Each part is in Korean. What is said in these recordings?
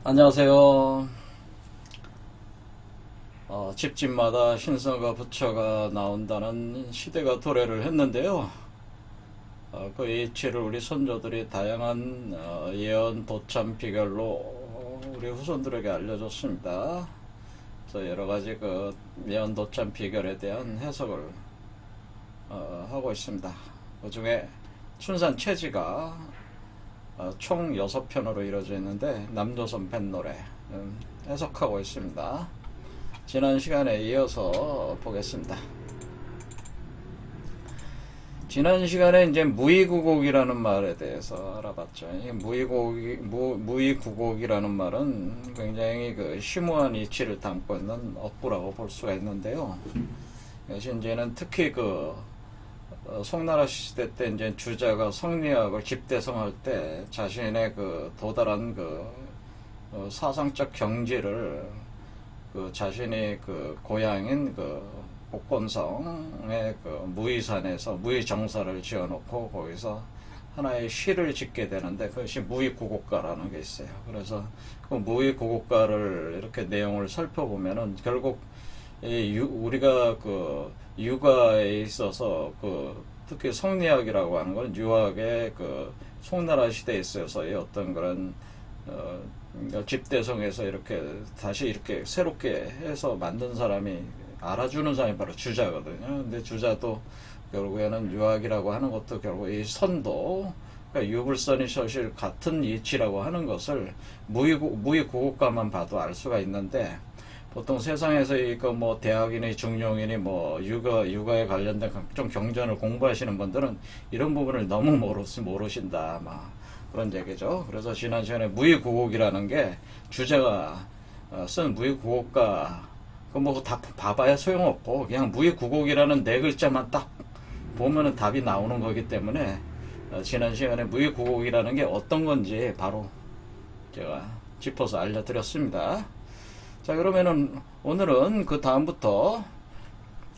안녕하세요. 집집마다 신성과 부처가 나온다는 시대가 도래를 했는데요. 그 이치를 우리 선조들이 다양한 예언 도참 비결로 우리 후손들에게 알려줬습니다. 그래서 여러 가지 그 예언 도참 비결에 대한 해석을 하고 있습니다. 그 중에 춘산 체지가 총 6편으로 이루어져 있는데 남조선 뱃노래 해석하고 있습니다. 지난 시간에 이어서 보겠습니다. 지난 시간에 이제 무의구곡이라는 말에 대해서 알아봤죠. 무의구곡이라는 말은 굉장히 그 심오한 이치를 담고 있는 어구라고 볼 수가 있는데요. 이제는 특히 그 송나라 시대 때 이제 주자가 성리학을 집대성할 때 자신의 그 도달한 그 사상적 경지를 그 자신이 그 고향인 그 복건성의 그 무의산에서 무의정사를 지어놓고 거기서 하나의 시를 짓게 되는데 그것이 무의구곡가라는 게 있어요. 그래서 그 무의구곡가를 이렇게 내용을 살펴보면은 결국 우리가 그 유가에 있어서 그 특히 성리학이라고 하는 건 유학의 그 송나라 시대에 있어서의 어떤 그런 집대성에서 이렇게 다시 이렇게 새롭게 해서 만든 사람이 알아주는 사람이 바로 주자거든요. 근데 주자도 결국에는 유학이라고 하는 것도 결국 이 선도 그러니까 유불선이 사실 같은 이치라고 하는 것을 무의구곡가만 봐도 알 수가 있는데 보통 세상에서 이거 뭐 대학이니 중용이니 뭐 육아에 관련된 각종 경전을 공부하시는 분들은 이런 부분을 너무 모르신다 막 그런 얘기죠. 그래서 지난 시간에 무의구곡이라는 게 주제가 쓴 무의구곡가 그 뭐 다 봐봐야 소용없고 그냥 무의구곡이라는 네 글자만 딱 보면은 답이 나오는 거기 때문에 지난 시간에 무의구곡이라는 게 어떤 건지 바로 제가 짚어서 알려드렸습니다. 자, 그러면은 오늘은 그 다음부터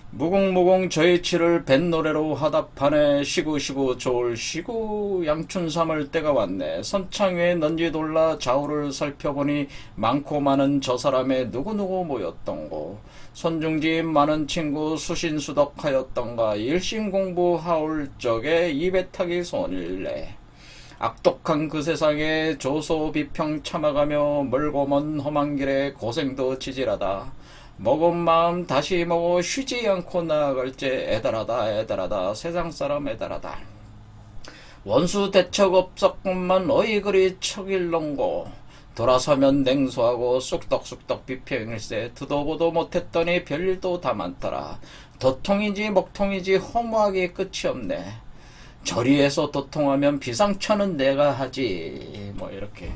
무궁무궁 저이치를 뱃노래로 화답하네 시구시구 조울시구 양춘삼을 때가 왔네 선창 위에 넌지 돌라 좌우를 살펴보니 많고 많은 저 사람의 누구누구 모였던고 손중지 많은 친구 수신수덕하였던가 일신공부하올 적에 입에 타기 손일래 악독한 그 세상에 조소비평 참아가며 멀고 먼 험한 길에 고생도 지질하다 먹은 마음 다시 먹어 쉬지 않고 나아갈제 애달하다 세상사람 애달하다 원수 대척 없었건만 어이 그리 척일렁고 돌아서면 냉소하고 쑥덕쑥덕 비평일세 듣도보도 못했더니 별일도 다 많더라 도통이지 먹통이지 허무하게 끝이 없네 저리에서 도통하면 비상천은 내가 하지 뭐 이렇게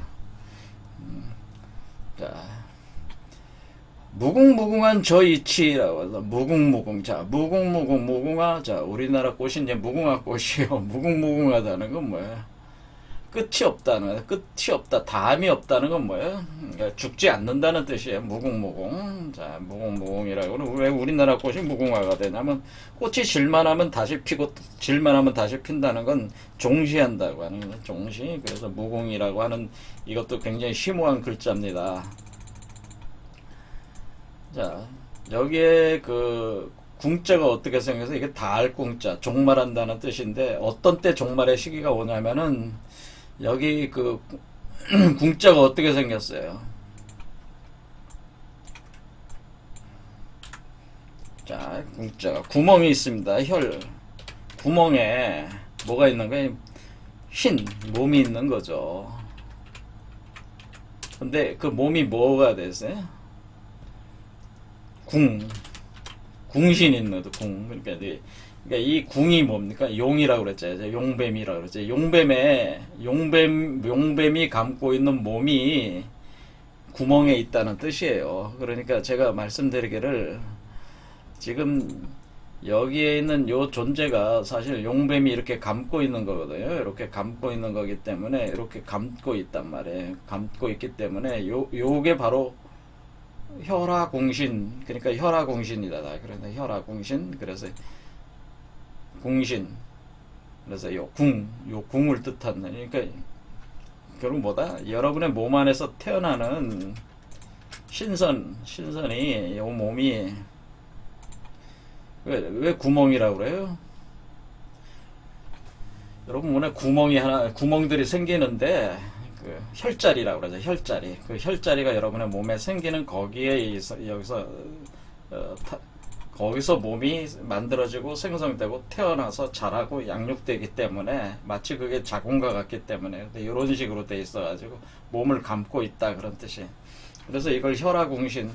자 무궁무궁한 저 이치라고 해서 무궁무궁 자 무궁무궁 자 우리나라 꽃이 이제 무궁화 꽃이요 무궁무궁하다는 건 뭐야 끝이 없다는 끝이 없다 다음이 없다는 건 뭐예요 그러니까 죽지 않는다는 뜻이에요 무궁무궁 자 무궁무궁이라고 왜 우리나라 꽃이 무궁화가 되냐면 꽃이 질만 하면 다시 피고 질만 하면 다시 핀다는 건 종시한다고 하는 거예요 종시 그래서 무궁이라고 하는 이것도 굉장히 심오한 글자입니다. 자, 여기에 그 궁자가 어떻게 생겨서 이게 달궁자, 종말한다는 뜻인데 어떤 때 종말의 시기가 오냐면은 여기 그 궁자가 어떻게 생겼어요? 자, 궁자가 구멍이 있습니다. 혈 구멍에 뭐가 있는 거예요? 흰 몸이 있는 거죠. 근데 그 몸이 뭐가 됐어요? 궁신 있는 것도 궁. 그러니까 이 궁이 뭡니까? 용이라고 그랬잖아요. 용뱀이라고 그랬죠. 용뱀이 감고 있는 몸이 구멍에 있다는 뜻이에요. 그러니까 제가 말씀드리기를 지금 여기에 있는 요 존재가 사실 용뱀이 이렇게 감고 있는 거거든요. 이렇게 감고 있는 거기 때문에 이렇게 감고 있단 말이에요. 감고 있기 때문에 요게 바로 혈화궁신 그러니까 혈화궁신이다 그런데 혈화궁신 그래서 궁신 그래서 요 궁을 뜻하는 그러니까 결국 뭐다? 여러분의 몸 안에서 태어나는 신선이, 요 몸이, 왜 구멍이라고 그래요? 여러분 몸에 구멍들이 생기는데, 그 혈자리라고 그러죠. 혈자리. 그 혈자리가 여러분의 몸에 생기는 거기서 몸이 만들어지고 생성되고 태어나서 자라고 양육되기 때문에 마치 그게 자궁과 같기 때문에 이런 식으로 돼 있어가지고 몸을 감고 있다 그런 뜻이. 그래서 이걸 혈화궁신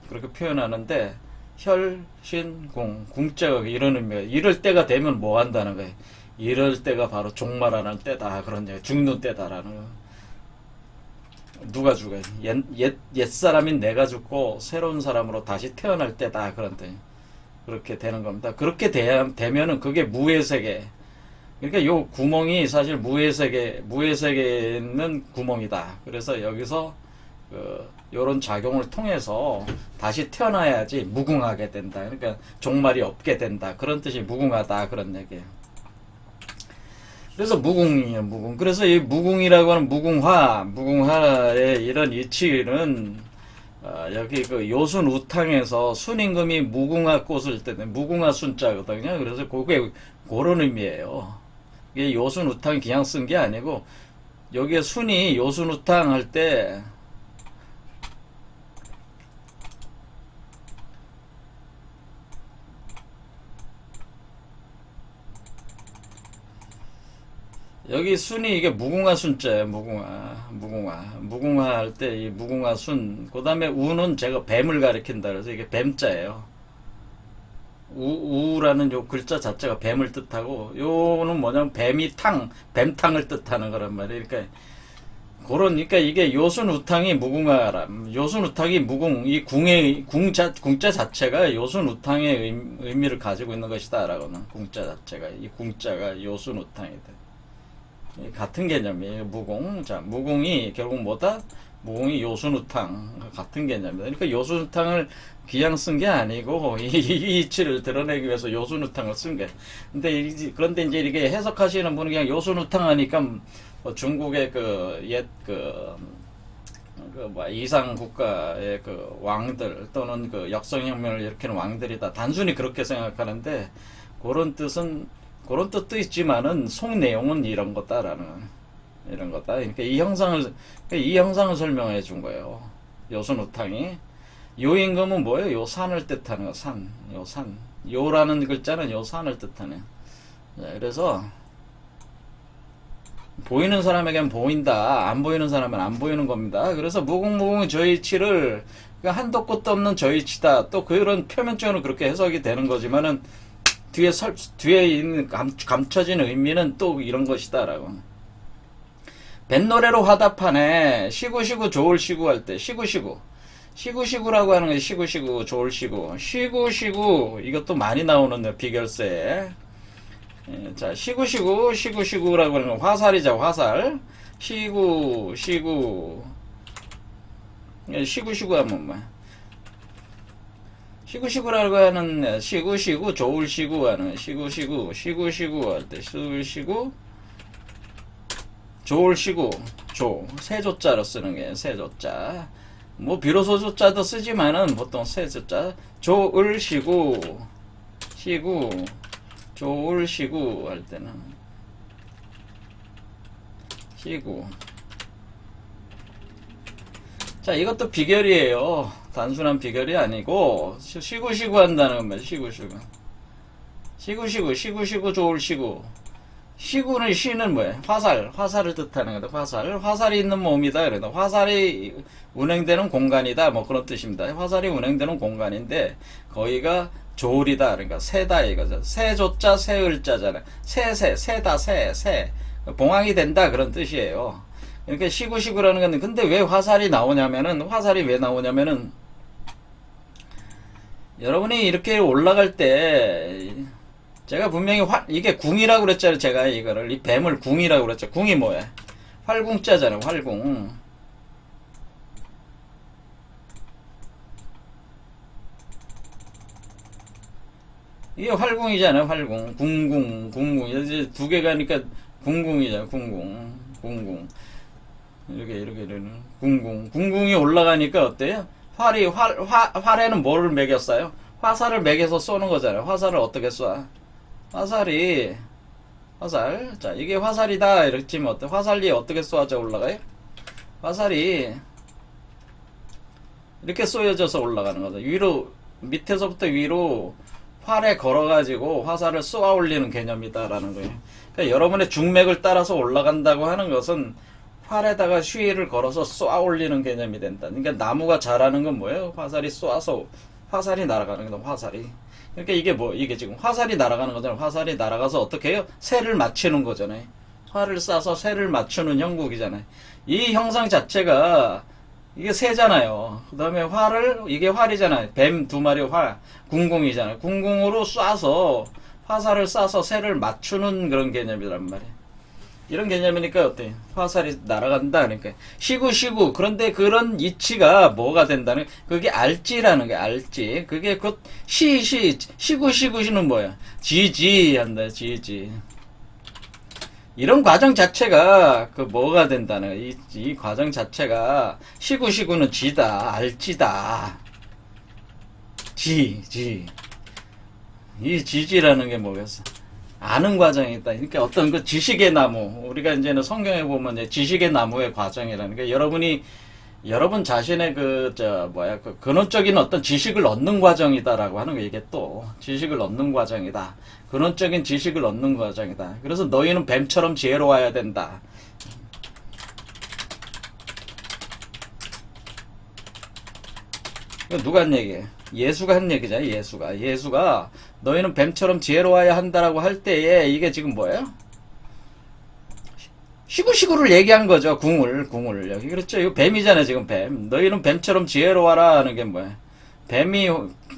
그렇게 표현하는데 혈신궁 궁자가 이런 의미예요. 이럴 때가 되면 뭐 한다는 거예요. 이럴 때가 바로 종말하는 때다 그런 얘기. 죽는 때다라는 거. 누가 죽어요? 옛사람인 내가 죽고 새로운 사람으로 다시 태어날 때다 그런 뜻. 그렇게 되는 겁니다. 그렇게 되면은 그게 무의 세계. 그러니까 요 구멍이 사실 무의 세계에 있는 구멍이다. 그래서 여기서 요런 작용을 통해서 다시 태어나야지 무궁하게 된다. 그러니까 종말이 없게 된다. 그런 뜻이 무궁하다. 그런 얘기예요. 그래서 무궁이에요, 무궁. 그래서 이 무궁이라고 하는 무궁화의 이런 이치는 여기 그 요순 우탕에서 순임금이 무궁화 꽃을 때는 무궁화 순자거든요. 그래서 그게 그런 의미예요. 이게 요순 우탕이 그냥 쓴 게 아니고 여기에 순이 요순 우탕 할 때 여기 순이 이게 무궁화 순자예요. 무궁화 할 때 이 무궁화 순. 그다음에 우는 제가 뱀을 가리킨다 그래서 이게 뱀자예요. 우라는 요 글자 자체가 뱀을 뜻하고 요는 뭐냐면 뱀탕을 뜻하는 거란 말이에요. 그러니까 이게 요순우탕이 무궁화람, 요순우탕이 무궁, 이 궁자 자체가 요순우탕의 의미를 가지고 있는 것이다라고는 궁자 자체가 이 궁자가 요순우탕이다. 같은 개념이에요. 무궁. 자, 무궁이 결국 뭐다? 무궁이 요순우탕 같은 개념이다. 그러니까 요순우탕을 그냥 쓴 게 아니고 이 이치를 드러내기 위해서 요순우탕을 쓴 게. 그런데 이제 이렇게 해석하시는 분은 그냥 요순우탕 하니까 중국의 이상 국가의 그 왕들 또는 그 역성혁명을 일으키는 왕들이다. 단순히 그렇게 생각하는데 그런 뜻도 있지만은 속 내용은 이런 거다. 그러니까 이 형상을 설명해 준 거예요. 요순우탕이. 요임금은 뭐예요? 요 산을 뜻하는 거, 산. 요 산. 요라는 글자는 요 산을 뜻하네. 그래서 보이는 사람에겐 보인다. 안 보이는 사람은 안 보이는 겁니다. 그래서 무궁무궁 저이치를 한도 끝도 없는 저이치다. 또 그런 표면적으로 그렇게 해석이 되는 거지만은 뒤에 있는 감춰진 의미는 또 이런 것이다라고. 뱃노래로 화답하네. 시구시구 좋을시구 할 때 시구시구라고 하는 게 시구시구 좋을시구. 시구시구 이것도 많이 나오는 비결세에. 자, 시구시구라고 하는 건 화살이죠, 화살. 시구시구 하면 뭐야? 시구시구라고 하는 시구시구 좋을시구 하는 시구시구 할 때 시구시구 좋을시구 세조자로 쓰는 게 세조자. 뭐 비로소 조자도 쓰지만은 보통 세조자 좋을시구 좋을시구 할 때는 시구. 자, 이것도 비결이에요. 단순한 비결이 아니고 시구시구 한다는 겁니다. 시구시구 좋을시구. 시구는 시는 뭐예요? 화살을 뜻하는 거다. 화살이 있는 몸이다. 그래도 화살이 운행되는 공간이다. 뭐 그런 뜻입니다. 화살이 운행되는 공간인데 거기가 조울이다. 그러니까 새다 이거죠. 새조자 새을자잖아요. 새다 새. 봉황이 된다 그런 뜻이에요. 그러니까 시구시구라는 건 근데 왜 화살이 왜 나오냐면은 여러분이 이렇게 올라갈 때 제가 분명히 이게 궁이라고 그랬잖아요. 제가 이거를 이 뱀을 궁이라고 그랬죠. 궁이 뭐야? 활궁자잖아요. 활궁. 이게 활궁이잖아요. 활궁. 궁궁. 이제 두 개가 니까 궁궁이잖아요. 궁궁. 이렇게 궁궁이 올라가니까 어때요? 활에는 뭐를 매겼어요? 화살을 매겨서 쏘는 거잖아요. 화살을 어떻게 쏴? 화살. 자, 이게 화살이다. 이렇게 치면 어때? 화살이 어떻게 쏘아져 올라가요? 화살이 이렇게 쏘여져서 올라가는 거죠. 위로, 밑에서부터 위로 활에 걸어가지고 화살을 쏘아 올리는 개념이다라는 거예요. 그러니까 여러분의 중맥을 따라서 올라간다고 하는 것은 활에다가 휘를 걸어서 쏘아 올리는 개념이 된다. 그러니까 나무가 자라는 건 뭐예요? 화살이 쏘아서 화살이 날아가는 거다. 화살이. 그러니까 이게 지금 화살이 날아가는 거잖아요. 화살이 날아가서 어떻게 해요? 새를 맞추는 거잖아요. 활을 쏴서 새를 맞추는 형국이잖아요. 이 형상 자체가 이게 새잖아요. 그 다음에 이게 활이잖아요. 뱀 두 마리 궁궁이잖아요. 궁궁으로 쏴서, 화살을 쏴서 새를 맞추는 그런 개념이란 말이에요. 이런 개념이니까 어때? 화살이 날아간다. 그러니까. 시구. 그런데 그런 이치가 뭐가 된다는, 그게 알지라는 게 알지. 그게 시구시는 뭐야? 지지 한다, 지지. 이런 과정 자체가 뭐가 된다는 이 과정 자체가 시구는 지다, 알지다. 이 지지라는 게 뭐겠어? 아는 과정이 있다. 그러니까 어떤 그 지식의 나무, 우리가 이제는 성경에 보면 이제 지식의 나무의 과정이라는 게 여러분 자신의 근원적인 어떤 지식을 얻는 과정이다라고 하는 거. 이게 또 지식을 얻는 과정이다. 근원적인 지식을 얻는 과정이다. 그래서 너희는 뱀처럼 지혜로워야 된다. 이거 누가 한 얘기예요? 예수가 한 얘기잖아요. 예수가 너희는 뱀처럼 지혜로워야 한다라고 할 때에 이게 지금 뭐예요? 시구를 얘기한 거죠. 궁을 여기 그렇죠. 이거 뱀이잖아요. 지금 뱀. 너희는 뱀처럼 지혜로워라 하는 게 뭐야? 뱀이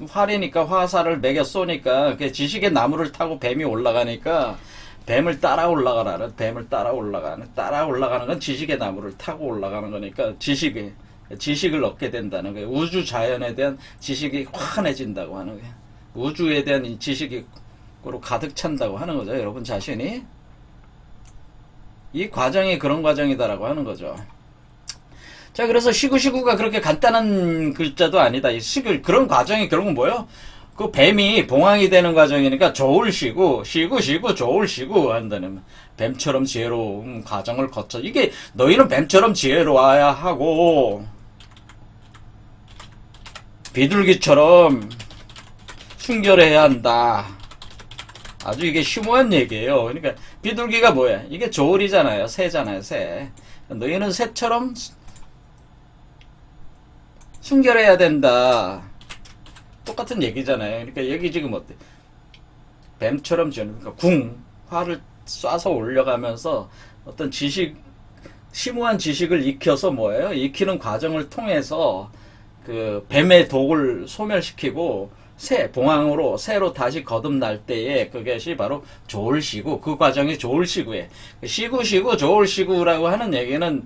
활이니까 화살을 매겨 쏘니까 지식의 나무를 타고 뱀이 올라가니까 뱀을 따라 올라가라는, 뱀을 따라 올라가는 건 지식의 나무를 타고 올라가는 거니까 지식을 얻게 된다는 거예요. 우주 자연에 대한 지식이 환해진다고 하는 거예요. 우주에 대한 이 지식이 가득 찬다고 하는 거죠. 여러분 자신이. 이 과정이 그런 과정이다라고 하는 거죠. 자, 그래서 시구가 그렇게 간단한 글자도 아니다. 그런 과정이 결국은 뭐예요? 그 뱀이 봉황이 되는 과정이니까 시구 한다는, 뱀처럼 지혜로운 과정을 거쳐. 이게 너희는 뱀처럼 지혜로워야 하고 비둘기처럼 순결해야 한다. 아주 이게 심오한 얘기예요. 그러니까 비둘기가 뭐야? 이게 조울이잖아요. 새잖아요. 새. 너희는 새처럼 순결해야 된다. 똑같은 얘기잖아요. 그러니까 여기 지금 어때? 뱀처럼 그러니까 활을 쏴서 올려가면서 어떤 심오한 지식을 익혀서 뭐예요? 익히는 과정을 통해서 그 뱀의 독을 소멸시키고 새로 다시 거듭날 때에 그것이 바로 조울시구. 그 과정이 조울시구에. 조울시구라고 하는 얘기는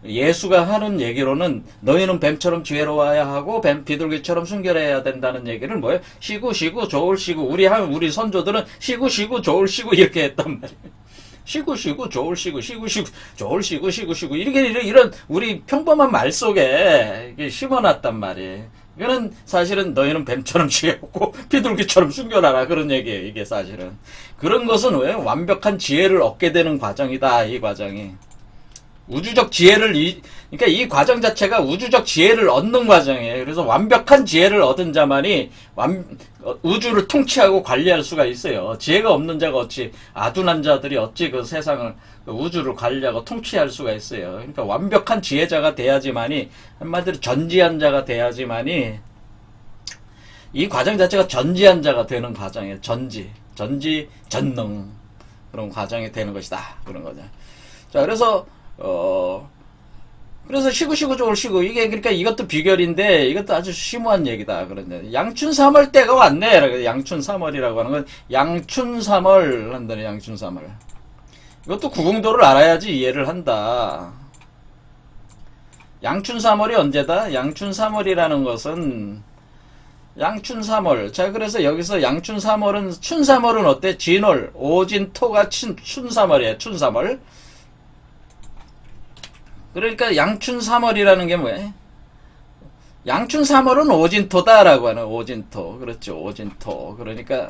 예수가 하는 얘기로는 너희는 뱀처럼 지혜로워야 하고 비둘기처럼 순결해야 된다는 얘기를 뭐예요? 시구 조울시구. 우리 선조들은 시구 조울시구 이렇게 했단 말이에요. 시구 조울시구 조울시구 이런 우리 평범한 말 속에 심어놨단 말이에요. 이거는 사실은 너희는 뱀처럼 지혜롭고 비둘기처럼 순결하라 그런 얘기예요. 이게 사실은 그런 것은 왜 완벽한 지혜를 얻게 되는 과정이다. 이 과정이 우주적 지혜를 그러니까 이 과정 자체가 우주적 지혜를 얻는 과정이에요. 그래서 완벽한 지혜를 얻은 자만이 우주를 통치하고 관리할 수가 있어요. 지혜가 없는 자가 어찌, 아둔한 자들이 어찌 그 세상을, 우주를 관리하고 통치할 수가 있어요. 그러니까 완벽한 지혜자가 돼야지만이, 한마디로 전지한 자가 돼야지만이 이 과정 자체가 전지한 자가 되는 과정이에요. 전능 그런 과정이 되는 것이다. 그런 거죠. 자, 그래서 시구 조울시구 이게 그러니까 이것도 비결인데 이것도 아주 심오한 얘기다. 그런데 양춘 3월 때가 왔네. 양춘 3월이라고 하는 건 양춘 3월 한다네. 양춘 3월. 이것도 구궁도를 알아야지 이해를 한다. 양춘 3월이 언제다? 양춘 3월이라는 것은 양춘 3월. 자, 그래서 여기서 양춘 3월은 춘 3월은 어때? 진월, 오진, 토가 춘 3월이에요. 춘 3월. 그러니까 양춘삼월이라는 게 뭐예요? 양춘삼월은 오진토다라고 하는 오진토. 그렇죠. 오진토. 그러니까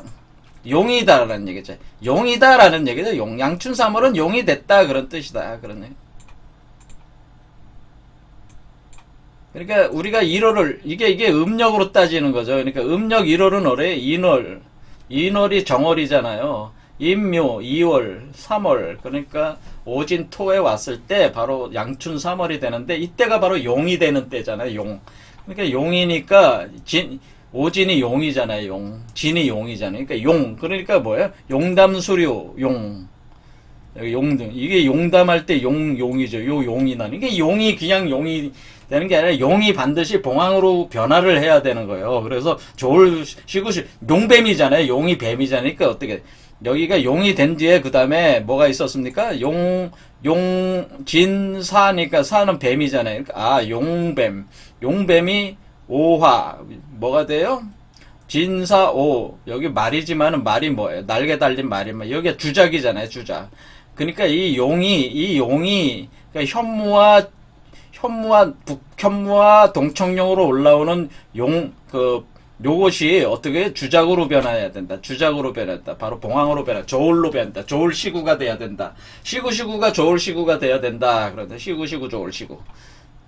용이다라는 얘기죠. 용이다라는 얘기죠. 양춘삼월은 용이 됐다 그런 뜻이다. 그런 얘기. 그러니까 우리가 1월을 이게 음력으로 따지는 거죠. 그러니까 음력 1월은 올해 인월. 인월이 정월이잖아요. 인묘 2월, 3월. 그러니까 오진토에 왔을 때 바로 양춘삼월이 되는데 이때가 바로 용이 되는 때잖아요. 용. 그러니까 용이니까 오진이 용이잖아요. 용. 진이 용이잖아요. 그러니까 용. 그러니까 뭐예요? 용담수류 용. 용등. 이게 용담할 때 용이죠. 요 용이 나는. 이게 용이 그냥 용이 되는 게 아니라 용이 반드시 봉황으로 변화를 해야 되는 거예요. 그래서 시구시 용뱀이잖아요. 용이 뱀이잖아요. 그러니까 어떻게 여기가 용이 된 뒤에 그 다음에 뭐가 있었습니까? 진사니까 사는 뱀이잖아요. 그러니까 용뱀. 용뱀이 오화 뭐가 돼요? 진사오. 여기 말이지만은 말이 뭐예요? 날개 달린 말이 뭐 여기가 주작이잖아요. 주작. 그러니까 이 용이 그러니까 북현무와 동청룡으로 올라오는 요것이 어떻게 주작으로 변화해야 된다. 주작으로 변했다. 바로 봉황으로 변화. 조울로 변한다. 조울 시구가 돼야 된다. 시구가 조울 시구가 돼야 된다. 그런데 시구 조울 시구.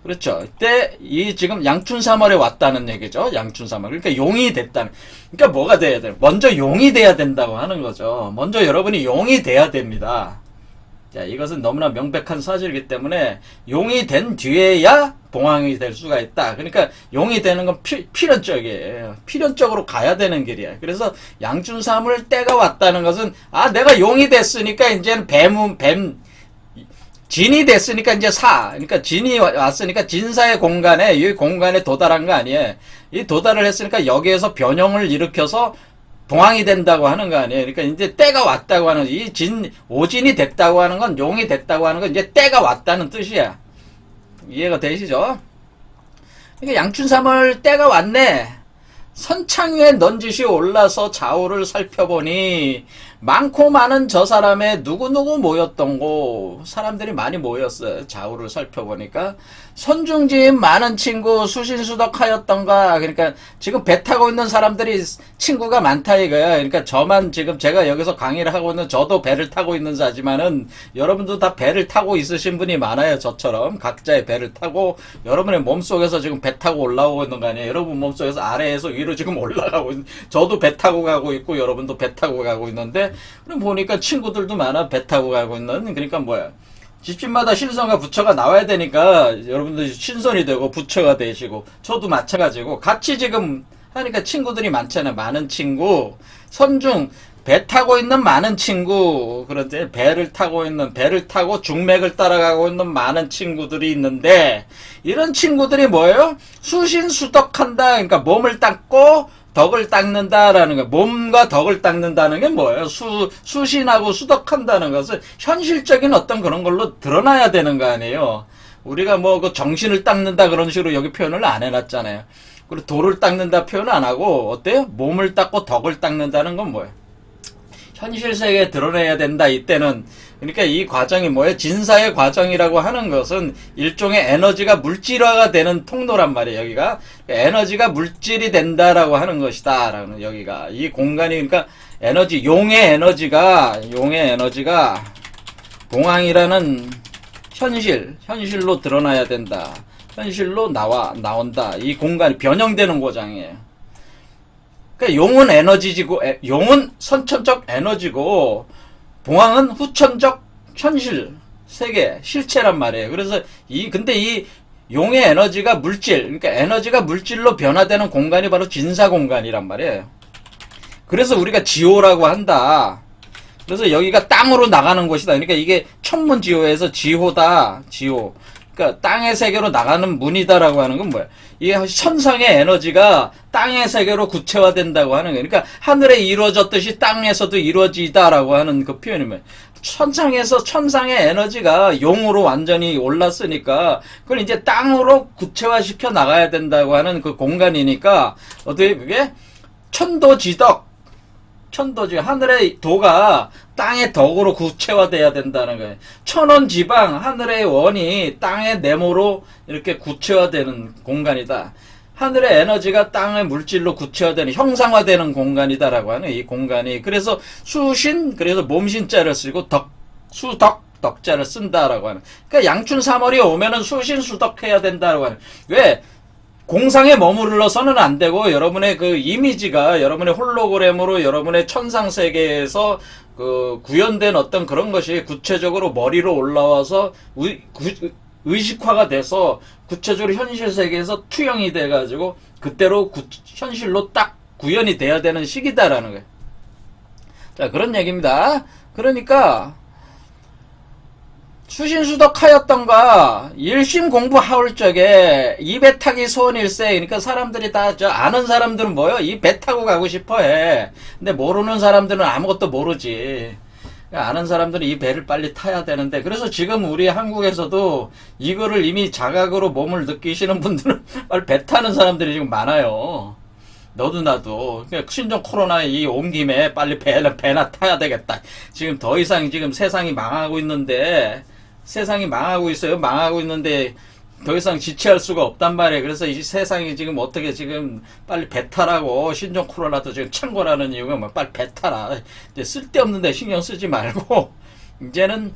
그렇죠. 이때 지금 양춘삼월에 왔다는 얘기죠. 양춘삼월. 그러니까 용이 됐다는. 그러니까 뭐가 돼야 돼? 먼저 용이 돼야 된다고 하는 거죠. 먼저 여러분이 용이 돼야 됩니다. 자, 이것은 너무나 명백한 사실이기 때문에 용이 된 뒤에야 봉황이 될 수가 있다. 그러니까 용이 되는 건 필연적이에요. 필연적으로 가야 되는 길이야. 그래서 양춘삼월 때가 왔다는 것은 내가 용이 됐으니까 이제는 진이 됐으니까 이제 그러니까 진이 왔으니까 진사의 공간에 이 공간에 도달한 거 아니에요. 이 도달을 했으니까 여기에서 변형을 일으켜서 봉황이 된다고 하는 거 아니에요. 그러니까 이제 때가 왔다고 하는 오진이 됐다고 하는 건 용이 됐다고 하는 건 이제 때가 왔다는 뜻이야. 이해가 되시죠? 그러니까 양춘삼월 때가 왔네. 선창 위에 넌지시 올라서 좌우를 살펴보니 많고 많은 저 사람의 누구누구 모였던 곳 사람들이 많이 모였어요. 좌우를 살펴보니까 선중지인 많은 친구 수신수덕하였던가. 그러니까 지금 배 타고 있는 사람들이 친구가 많다 이거야. 그러니까 저만 지금 제가 여기서 강의를 하고 있는 저도 배를 타고 있는 자지만은 여러분도 다 배를 타고 있으신 분이 많아요. 저처럼 각자의 배를 타고 여러분의 몸속에서 지금 배 타고 올라오고 있는 거 아니에요. 여러분 몸속에서 아래에서 위로 지금 올라가고 있는, 저도 배 타고 가고 있고 여러분도 배 타고 가고 있는데 그럼 보니까 친구들도 많아. 배 타고 가고 있는. 그러니까 뭐야, 집집마다 신선과 부처가 나와야 되니까 여러분들 신선이 되고 부처가 되시고 저도 마찬가지고 같이 지금 하니까 친구들이 많잖아요. 많은 친구, 선중 배 타고 있는 많은 친구. 그런데 배를 타고 중맥을 따라가고 있는 많은 친구들이 있는데 이런 친구들이 뭐예요? 수신수덕한다. 그러니까 몸을 닦고 덕을 닦는다라는 거. 몸과 덕을 닦는다는 게 뭐예요? 수신하고 수덕한다는 것은 현실적인 어떤 그런 걸로 드러나야 되는 거 아니에요. 우리가 그 정신을 닦는다 그런 식으로 여기 표현을 안 해놨잖아요. 그리고 돌을 닦는다 표현 안 하고 어때요? 몸을 닦고 덕을 닦는다는 건 뭐예요? 현실 세계에 드러내야 된다. 이때는 그러니까 이 과정이 뭐예요? 진사의 과정이라고 하는 것은 일종의 에너지가 물질화가 되는 통로란 말이에요. 여기가 에너지가 물질이 된다라고 하는 것이다. 라는 여기가 이 공간이 그러니까 에너지 용의 에너지가 봉황이라는 현실로 드러나야 된다. 현실로 나온다. 이 공간이 변형되는 고장이에요. 그러니까 용은 에너지지고 용은 선천적 에너지고 봉황은 후천적 현실 세계 실체란 말이에요. 그래서 근데 이 용의 에너지가 물질, 그러니까 에너지가 물질로 변화되는 공간이 바로 진사 공간이란 말이에요. 그래서 우리가 지호라고 한다. 그래서 여기가 땅으로 나가는 곳이다. 그러니까 이게 천문지호에서 지호다. 지호. 그러니까 땅의 세계로 나가는 문이다라고 하는 건 뭐야? 이게 천상의 에너지가 땅의 세계로 구체화된다고 하는 거예요. 그러니까 하늘에 이루어졌듯이 땅에서도 이루어지다라고 하는 그 표현이 뭐예요? 천상에서 천상의 에너지가 용으로 완전히 올랐으니까 그걸 이제 땅으로 구체화시켜 나가야 된다고 하는 그 공간이니까 어떻게 그게 천도지덕. 하늘의 도가 땅의 덕으로 구체화돼야 된다는 거예요. 천원 지방, 하늘의 원이 땅의 네모로 이렇게 구체화되는 공간이다. 하늘의 에너지가 땅의 물질로 구체화되는, 형상화되는 공간이다라고 하는 이 공간이. 그래서 수신, 그래서 몸신자를 쓰고 수덕, 덕자를 쓴다라고 하는. 그러니까 양춘 3월이 오면은 수신수덕해야 된다라고 하는. 왜? 공상에 머무르러서는 안 되고, 여러분의 그 이미지가 여러분의 홀로그램으로 여러분의 천상세계에서 그 구현된 어떤 그런 것이 구체적으로 머리로 올라와서 의식화가 돼서 구체적으로 현실 세계에서 투영이 돼가지고 그때로 현실로 딱 구현이 돼야 되는 시기다라는 거예요. 자, 그런 얘기입니다. 그러니까 수신수덕하였던가 일심 공부하올 적에 이 배 타기 소원일세. 그러니까 사람들이 다 아는 사람들은 뭐요? 이 배 타고 가고 싶어해. 근데 모르는 사람들은 아무것도 모르지. 아는 사람들은 이 배를 빨리 타야 되는데, 그래서 지금 우리 한국에서도 이거를 이미 자각으로 몸을 느끼시는 분들은 빨리 배 타는 사람들이 지금 많아요. 너도 나도. 그러니까 신종 코로나 이 온 김에 빨리 배나 타야 되겠다. 지금 더 이상 지금 세상이 망하고 있는데, 세상이 망하고 있어요. 망하고 있는데 더 이상 지체할 수가 없단 말이에요. 그래서 이 세상이 지금 어떻게 지금 빨리 배 타라고, 신종 코로나도 지금 창궐하는 이유가 뭐 빨리 배 타라. 이제 쓸데없는데 신경 쓰지 말고 이제는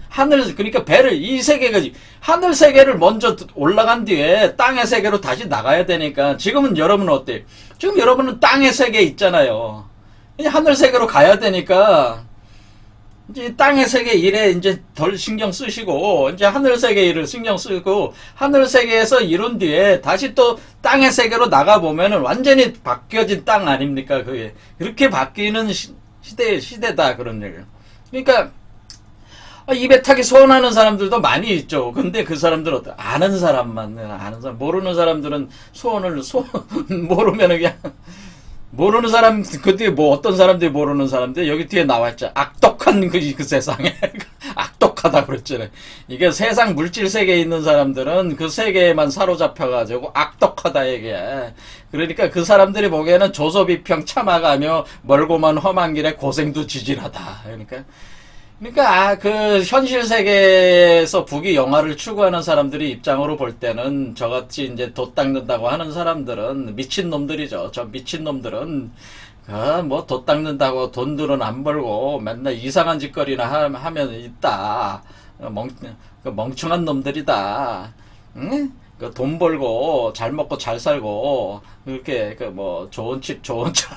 그러니까 배를, 이 세계가 하늘 세계를 먼저 올라간 뒤에 땅의 세계로 다시 나가야 되니까, 지금은 여러분은 어때요? 지금 여러분은 땅의 세계에 있잖아요. 이제 하늘 세계로 가야 되니까 이제 땅의 세계 일에 이제 덜 신경 쓰시고, 이제 하늘 세계 일을 신경 쓰고, 하늘 세계에서 이룬 뒤에 다시 또 땅의 세계로 나가 보면은 완전히 바뀌어진 땅 아닙니까? 그게 그렇게 바뀌는 시대다, 그런 얘기예요. 그러니까 입에 타기 소원하는 사람들도 많이 있죠. 근데 그 사람들은 아는 사람만, 아는 사람, 모르는 사람들은 모르면은 그냥. 모르는 사람, 그 뒤에 뭐 어떤 사람들이 모르는 사람들, 여기 뒤에 나와있죠. 악독한 그 세상에. 악독하다 그랬잖아요. 이게 세상 물질 세계에 있는 사람들은 그 세계에만 사로잡혀가지고 악독하다 이게. 그러니까 그 사람들이 보기에는 조소비평 참아가며 멀고만 험한 길에 고생도 지질하다. 그러니까 그 현실 세계에서 부귀 영화를 추구하는 사람들이 입장으로 볼 때는 저같이 이제 돛 닦는다고 하는 사람들은 미친 놈들이죠. 저 미친 놈들은 뭐 돛 닦는다고 돈들은 안 벌고 맨날 이상한 짓거리나 하면 있다. 멍청한 놈들이다. 응? 그 돈 벌고 잘 먹고 잘 살고 그렇게 그 뭐 좋은 집 좋은 차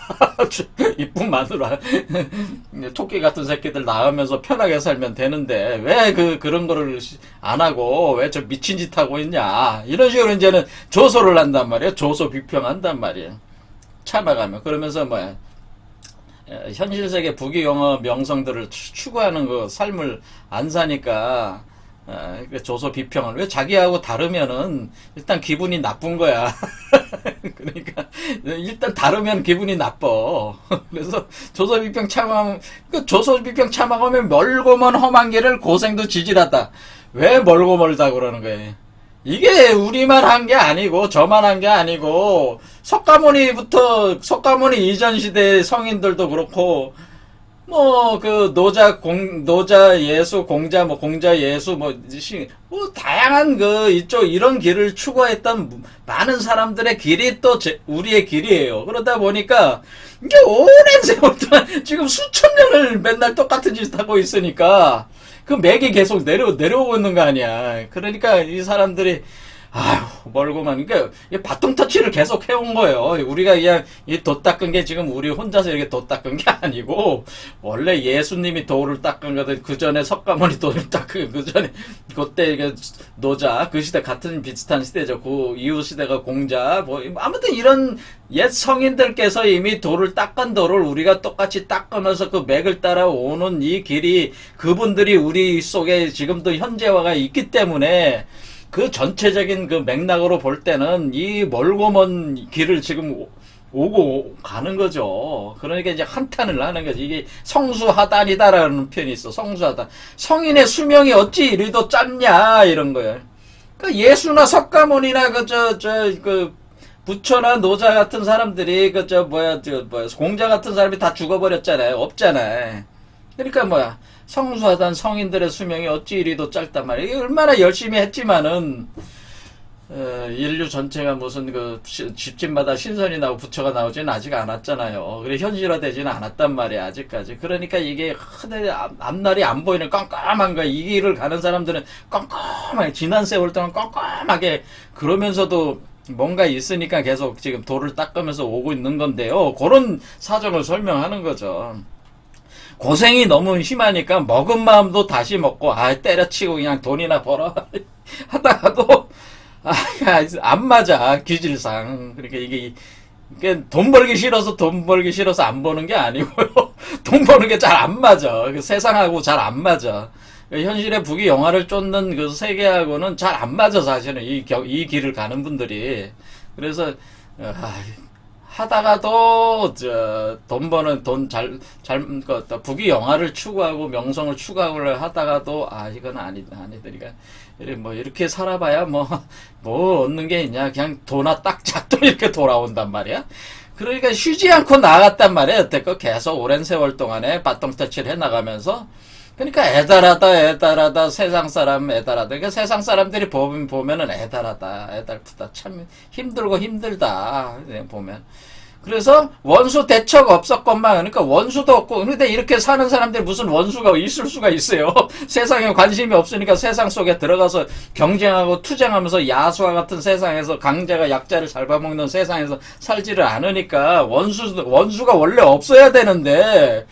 이쁜 마누라 토끼 같은 새끼들 낳으면서 편하게 살면 되는데 왜 그런 거를 안 하고 왜 저 미친 짓 하고 있냐, 이런 식으로 이제는 조소를 한단 말이에요. 조소 비평한단 말이에요. 참아가면. 그러면서 뭐야, 현실 세계 부귀 영화 명성들을 추구하는 그 삶을 안 사니까 조소 비평을, 왜 자기하고 다르면은 일단 기분이 나쁜 거야. 그러니까 일단 다르면 기분이 나빠. 그래서 조소 비평 참아가면, 조소 비평 참아가면 멀고먼 험한 길을 고생도 지질하다. 왜 멀고 멀다 그러는 거예요? 이게 우리만 한 게 아니고 저만 한 게 아니고 석가모니 이전 시대 성인들도 그렇고, 뭐, 노자 예수, 공자 예수, 다양한 이런 길을 추구했던 많은 사람들의 길이 또 우리의 길이에요. 그러다 보니까, 이게 오랜 세월 동안, 지금 수천 년을 맨날 똑같은 짓 하고 있으니까, 그 맥이 계속 내려오고 있는 거 아니야. 그러니까 이 사람들이, 아휴, 멀고만. 그러니까, 바통 터치를 계속 해온 거예요. 우리가 그냥, 이 돛 닦은 게 지금 우리 혼자서 이렇게 돛 닦은 게 아니고, 원래 예수님이 돌을 닦은 거든, 그 전에 석가모니 돌을 닦은, 그 전에, 그때, 노자, 그 시대 같은 비슷한 시대죠. 그 이후 시대가 공자, 아무튼 이런 옛 성인들께서 이미 돌을 닦은 돌을 우리가 똑같이 닦으면서 그 맥을 따라오는 이 길이, 그분들이 우리 속에 지금도 현재화가 있기 때문에, 그 전체적인 그 맥락으로 볼 때는 이 멀고 먼 길을 지금 오고 가는 거죠. 그러니까 이제 한탄을 하는 거지. 이게 성수하단이다라는 표현이 있어. 성수하단. 성인의 수명이 어찌 이리도 짧냐, 이런 거예요. 그러니까 예수나 석가모니나 부처나 노자 같은 사람들이 공자 같은 사람이 다 죽어버렸잖아요. 없잖아요. 그러니까 뭐야, 성수하던 성인들의 수명이 어찌 이리도 짧단 말이야. 이게 얼마나 열심히 했지만은 인류 전체가 무슨 그 집집마다 신선이 나고 부처가 나오지는 아직 않았잖아요. 그래 현실화되지는 않았단 말이야 아직까지. 그러니까 이게 앞날이 안 보이는 깜깜한 거야. 이 길을 가는 사람들은 깜깜하게 지난 세월 동안 깜깜하게 그러면서도 뭔가 있으니까 계속 지금 돌을 닦으면서 오고 있는 건데요. 그런 사정을 설명하는 거죠. 고생이 너무 심하니까 먹은 마음도 다시 먹고 때려치고 그냥 돈이나 벌어 하다가도 안 맞아 기질상. 그러니까 이게 돈 벌기 싫어서 안 버는 게 아니고요. 돈 버는 게 잘 안 맞아. 세상하고 잘 안 맞아. 현실의 부귀 영화를 쫓는 그 세계하고는 잘 안 맞아 사실은 이 길을 가는 분들이. 그래서 하다가도 돈 버는 부귀 영화를 추구하고 명성을 추구하고 하다가도 이건 아니더니까 뭐 이렇게 살아봐야 뭐 얻는 게 있냐, 그냥 도나 닦자 또 이렇게 돌아온단 말이야. 그러니까 쉬지 않고 나갔단 말이야. 여태껏 계속 오랜 세월 동안에 바통 터치를 해나가면서. 그러니까 애달하다 세상 사람 애달하다. 그러니까 세상 사람들이 보면은 애달프다 참 힘들다 보면. 그래서 원수 대처가 없었건만, 그러니까 원수도 없고. 근데 이렇게 사는 사람들이 무슨 원수가 있을 수가 있어요. 세상에 관심이 없으니까 세상 속에 들어가서 경쟁하고 투쟁하면서 야수와 같은 세상에서 강자가 약자를 잡아먹는 세상에서 살지를 않으니까 원수가 원래 없어야 되는데,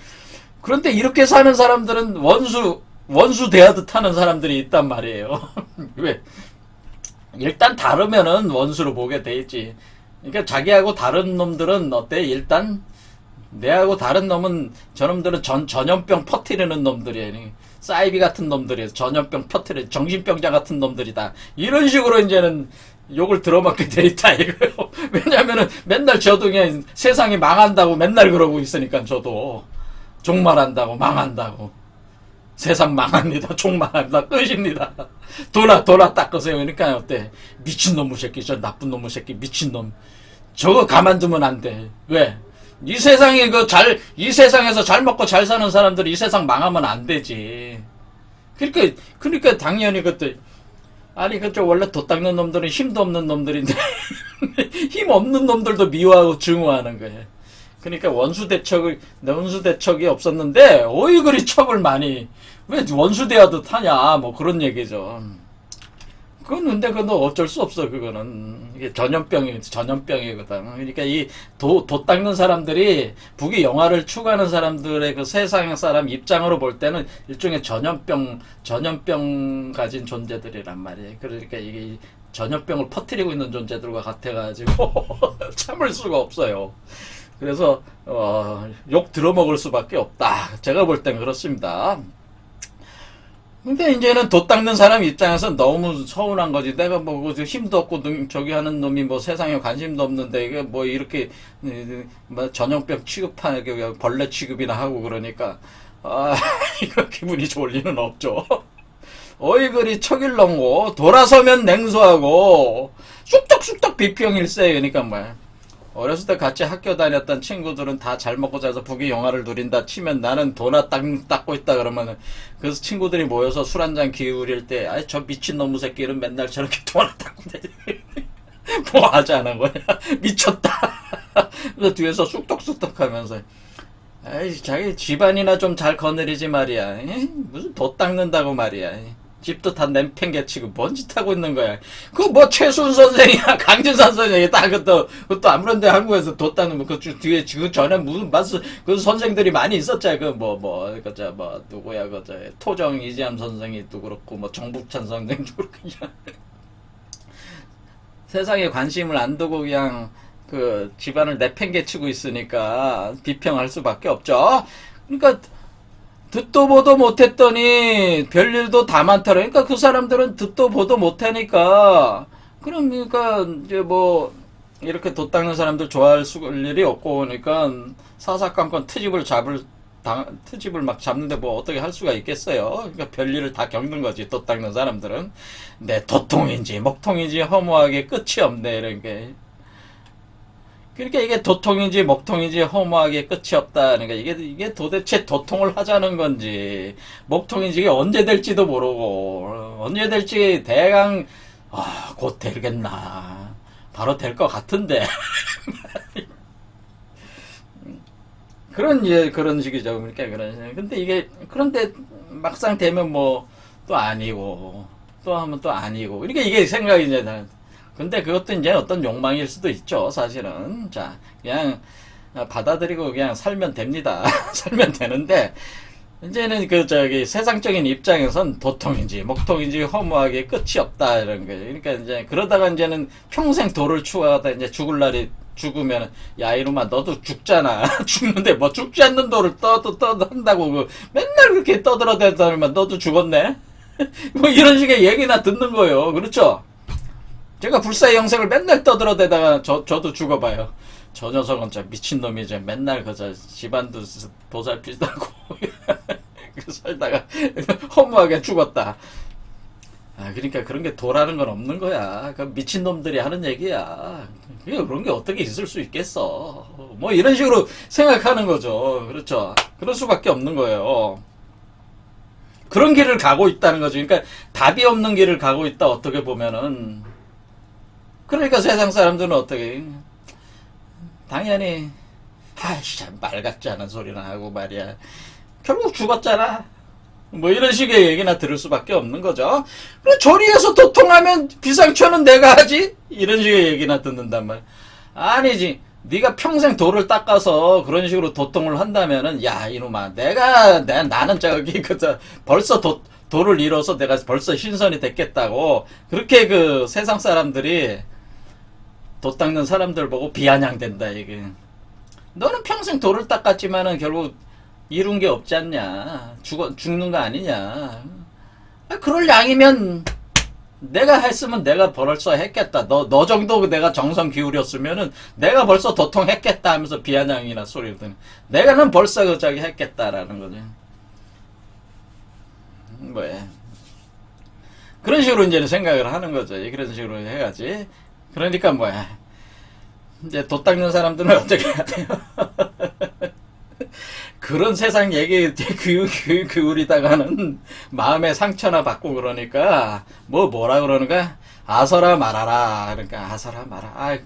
그런데 이렇게 사는 사람들은 원수 대하듯 하는 사람들이 있단 말이에요. 왜? 일단 다르면은 원수로 보게 돼 있지. 그러니까 자기하고 다른 놈들은 어때? 일단 내하고 다른 놈은 저놈들은 전염병 퍼뜨리는 놈들이에요. 사이비 같은 놈들이에요. 전염병 퍼뜨리는 정신병자 같은 놈들이다. 이런 식으로 이제는 욕을 들어먹게 돼 있다 이거요. 왜냐면은 맨날 저도 그냥 세상이 망한다고 맨날 그러고 있으니까 저도 종말한다고 망한다고. 세상 망합니다. 종말합니다. 끝입니다. 돌아 닦으세요. 그러니까 어때? 미친놈의 새끼, 저 나쁜 놈의 새끼, 미친놈. 저거 가만두면 안 돼. 왜? 이 세상에서 잘 먹고 잘 사는 사람들이 이 세상 망하면 안 되지. 그러니까 당연히 그쪽 원래 돛 닦는 놈들은 힘도 없는 놈들인데, 힘 없는 놈들도 미워하고 증오하는 거예요. 그러니까 원수 대척이 없었는데, 어이 그리 척을 많이, 왜 원수 대하듯 하냐, 뭐 그런 얘기죠. 근데 그건 어쩔 수 없어, 그거는. 이게 전염병이거든. 그러니까 돛 닦는 사람들이, 부귀 영화를 추구하는 사람들의 그 세상 사람 입장으로 볼 때는 일종의 전염병 가진 존재들이란 말이에요. 그러니까 이게 전염병을 퍼뜨리고 있는 존재들과 같아가지고, 참을 수가 없어요. 그래서 욕 들어먹을 수밖에 없다. 제가 볼 땐 그렇습니다. 근데 이제는 돛 닦는 사람 입장에서 너무 서운한 거지. 내가 뭐 힘도 없고 저기 하는 놈이 뭐 세상에 관심도 없는데 이게 뭐 이렇게 뭐 전염병 취급하게 벌레 취급이나 하고 그러니까 이거 기분이 좋을 리는 없죠. 어이 그리 척일렁고 돌아서면 냉소하고 쑥덕쑥덕 비평일세. 그러니까 뭐야. 어렸을 때 같이 학교 다녔던 친구들은 다 잘 먹고 자서 부귀 영화를 누린다 치면 나는 도나 닦고 있다 그러면 그래서 친구들이 모여서 술 한잔 기울일 때 저 미친놈의 새끼는 맨날 저렇게 도나 닦고 다니 뭐 하자는 거야. 미쳤다. 그래서 뒤에서 쑥덕쑥덕 하면서 자기 집안이나 좀 잘 거느리지 말이야. 무슨 돛 닦는다고 말이야. 집도 다 냄팽개치고 뭔 짓 하고 있는 거야. 그거 뭐 최순 선생이야 강진산 선생이 다 그것도 아무런데 한국에서 뒀다는 그 뒤에 그 전에 무슨 그 선생들이 많이 있었잖아. 누구야 토정 이지암 선생이도 그렇고 뭐 정북찬 선생도 그렇고 그냥 세상에 관심을 안 두고 그냥 그 집안을 내팽개치고 있으니까 비평할 수밖에 없죠. 그러니까 듣도 보도 못했더니 별일도 다 많더라. 그러니까 그 사람들은 듣도 보도 못하니까 그러니까 이제 뭐 이렇게 돛 닦는 사람들 좋아할 일이 없고 그러니까 사사건건 트집을 막 잡는데 뭐 어떻게 할 수가 있겠어요. 그러니까 별일을 다 겪는 거지. 돛 닦는 사람들은 내 도통인지 먹통인지 허무하게 끝이 없네 이런 게. 그러니까 이게 도통인지 먹통인지 허무하게 끝이 없다. 그러니까 이게 도대체 도통을 하자는 건지, 먹통인지 이게 언제 될지도 모르고, 언제 될지 대강, 곧 되겠나. 바로 될 것 같은데. 그런 식이죠. 그러니까 근데 그런데 막상 되면 뭐, 또 아니고, 또 하면 또 아니고. 그러니까 이게 생각이 이제, 근데 그것도 이제 어떤 욕망일 수도 있죠, 사실은. 자, 그냥 받아들이고 그냥 살면 됩니다. 살면 되는데, 이제는 세상적인 입장에선 도통인지, 먹통인지 허무하게 끝이 없다, 이런 거예요. 그러니까 이제, 그러다가 이제는 평생 도를 추구하다 이제 죽을 날이 죽으면, 야, 이놈아, 너도 죽잖아. 죽는데 뭐 죽지 않는 도를 한다고, 맨날 그렇게 떠들어대다니만 너도 죽었네? 뭐 이런 식의 얘기나 듣는 거예요. 그렇죠? 제가 불사의 영생을 맨날 떠들어대다가 저도 죽어봐요. 저 녀석은 진짜 미친놈이죠. 맨날 집안도 보살피다고 살다가 허무하게 죽었다. 그러니까 그런 게 도라는 건 없는 거야. 그 미친놈들이 하는 얘기야. 그런 게 어떻게 있을 수 있겠어. 뭐 이런 식으로 생각하는 거죠. 그렇죠. 그럴 수밖에 없는 거예요. 그런 길을 가고 있다는 거죠. 그러니까 답이 없는 길을 가고 있다, 어떻게 보면은. 그러니까 세상 사람들은 어떻게, 당연히, 참, 말 같지 않은 소리나 하고 말이야. 결국 죽었잖아. 뭐 이런 식의 얘기나 들을 수밖에 없는 거죠. 그래, 조리에서 도통하면 비상처는 내가 하지? 이런 식의 얘기나 듣는단 말. 아니지. 네가 평생 돌을 닦아서 그런 식으로 도통을 한다면은, 야, 이놈아, 나는 벌써 도를 잃어서 내가 벌써 신선이 됐겠다고. 그렇게 세상 사람들이 도 닦는 사람들 보고 비아냥된다, 이게. 너는 평생 돌을 닦았지만은 결국 이룬 게 없지 않냐. 죽는 거 아니냐. 그럴 양이면 내가 했으면 내가 벌써 했겠다. 너 정도 내가 정성 기울였으면은 내가 벌써 도통했겠다 하면서 비아냥이나 소리를 듣는. 내가는 벌써 했겠다라는 거지. 뭐야. 그런 식으로 이제 생각을 하는 거죠. 그런 식으로 해야지. 그러니까 뭐야. 이제 도 닦는 사람들은 어떻게 해야 돼요? 그런 세상 얘기 기울이다가는 마음의 상처나 받고 그러니까 뭐라 그러는가? 아서라 말아라. 그러니까 아서라 말아.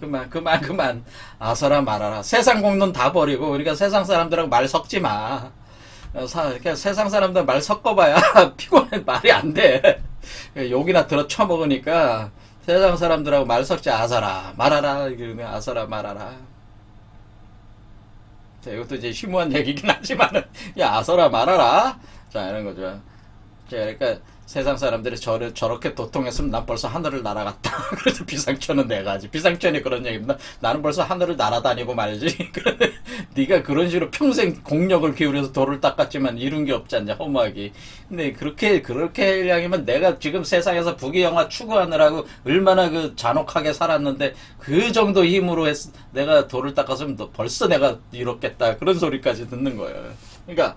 그만. 아서라 말아라. 세상 공론 다 버리고 그러니까 세상 사람들하고 말 섞지 마. 그러니까 세상 사람들 말 섞어봐야 피곤해. 말이 안 돼. 욕이나 들어 쳐먹으니까 세상 사람들하고 말 섞지. 아서라 말아라. 아서라 말아라. 자, 이것도 이제 심오한 얘기긴 하지만은, 야, 아서라 말아라. 자, 이런 거죠. 자, 그러니까 세상 사람들이 저렇게 도통했으면 난 벌써 하늘을 날아갔다. 그래서 비상천은 내가 하지. 비상천이 그런 얘기입니다. 나는 벌써 하늘을 날아다니고 말지. 그런데 네가 그런 식으로 평생 공력을 기울여서 돌을 닦았지만 이룬 게 없지 않냐, 허무하기. 근데 그렇게 하려면 내가 지금 세상에서 부귀영화 추구하느라고 얼마나 잔혹하게 살았는데 그 정도 힘으로 내가 돌을 닦았으면 벌써 내가 이뤘겠다. 그런 소리까지 듣는 거예요. 그러니까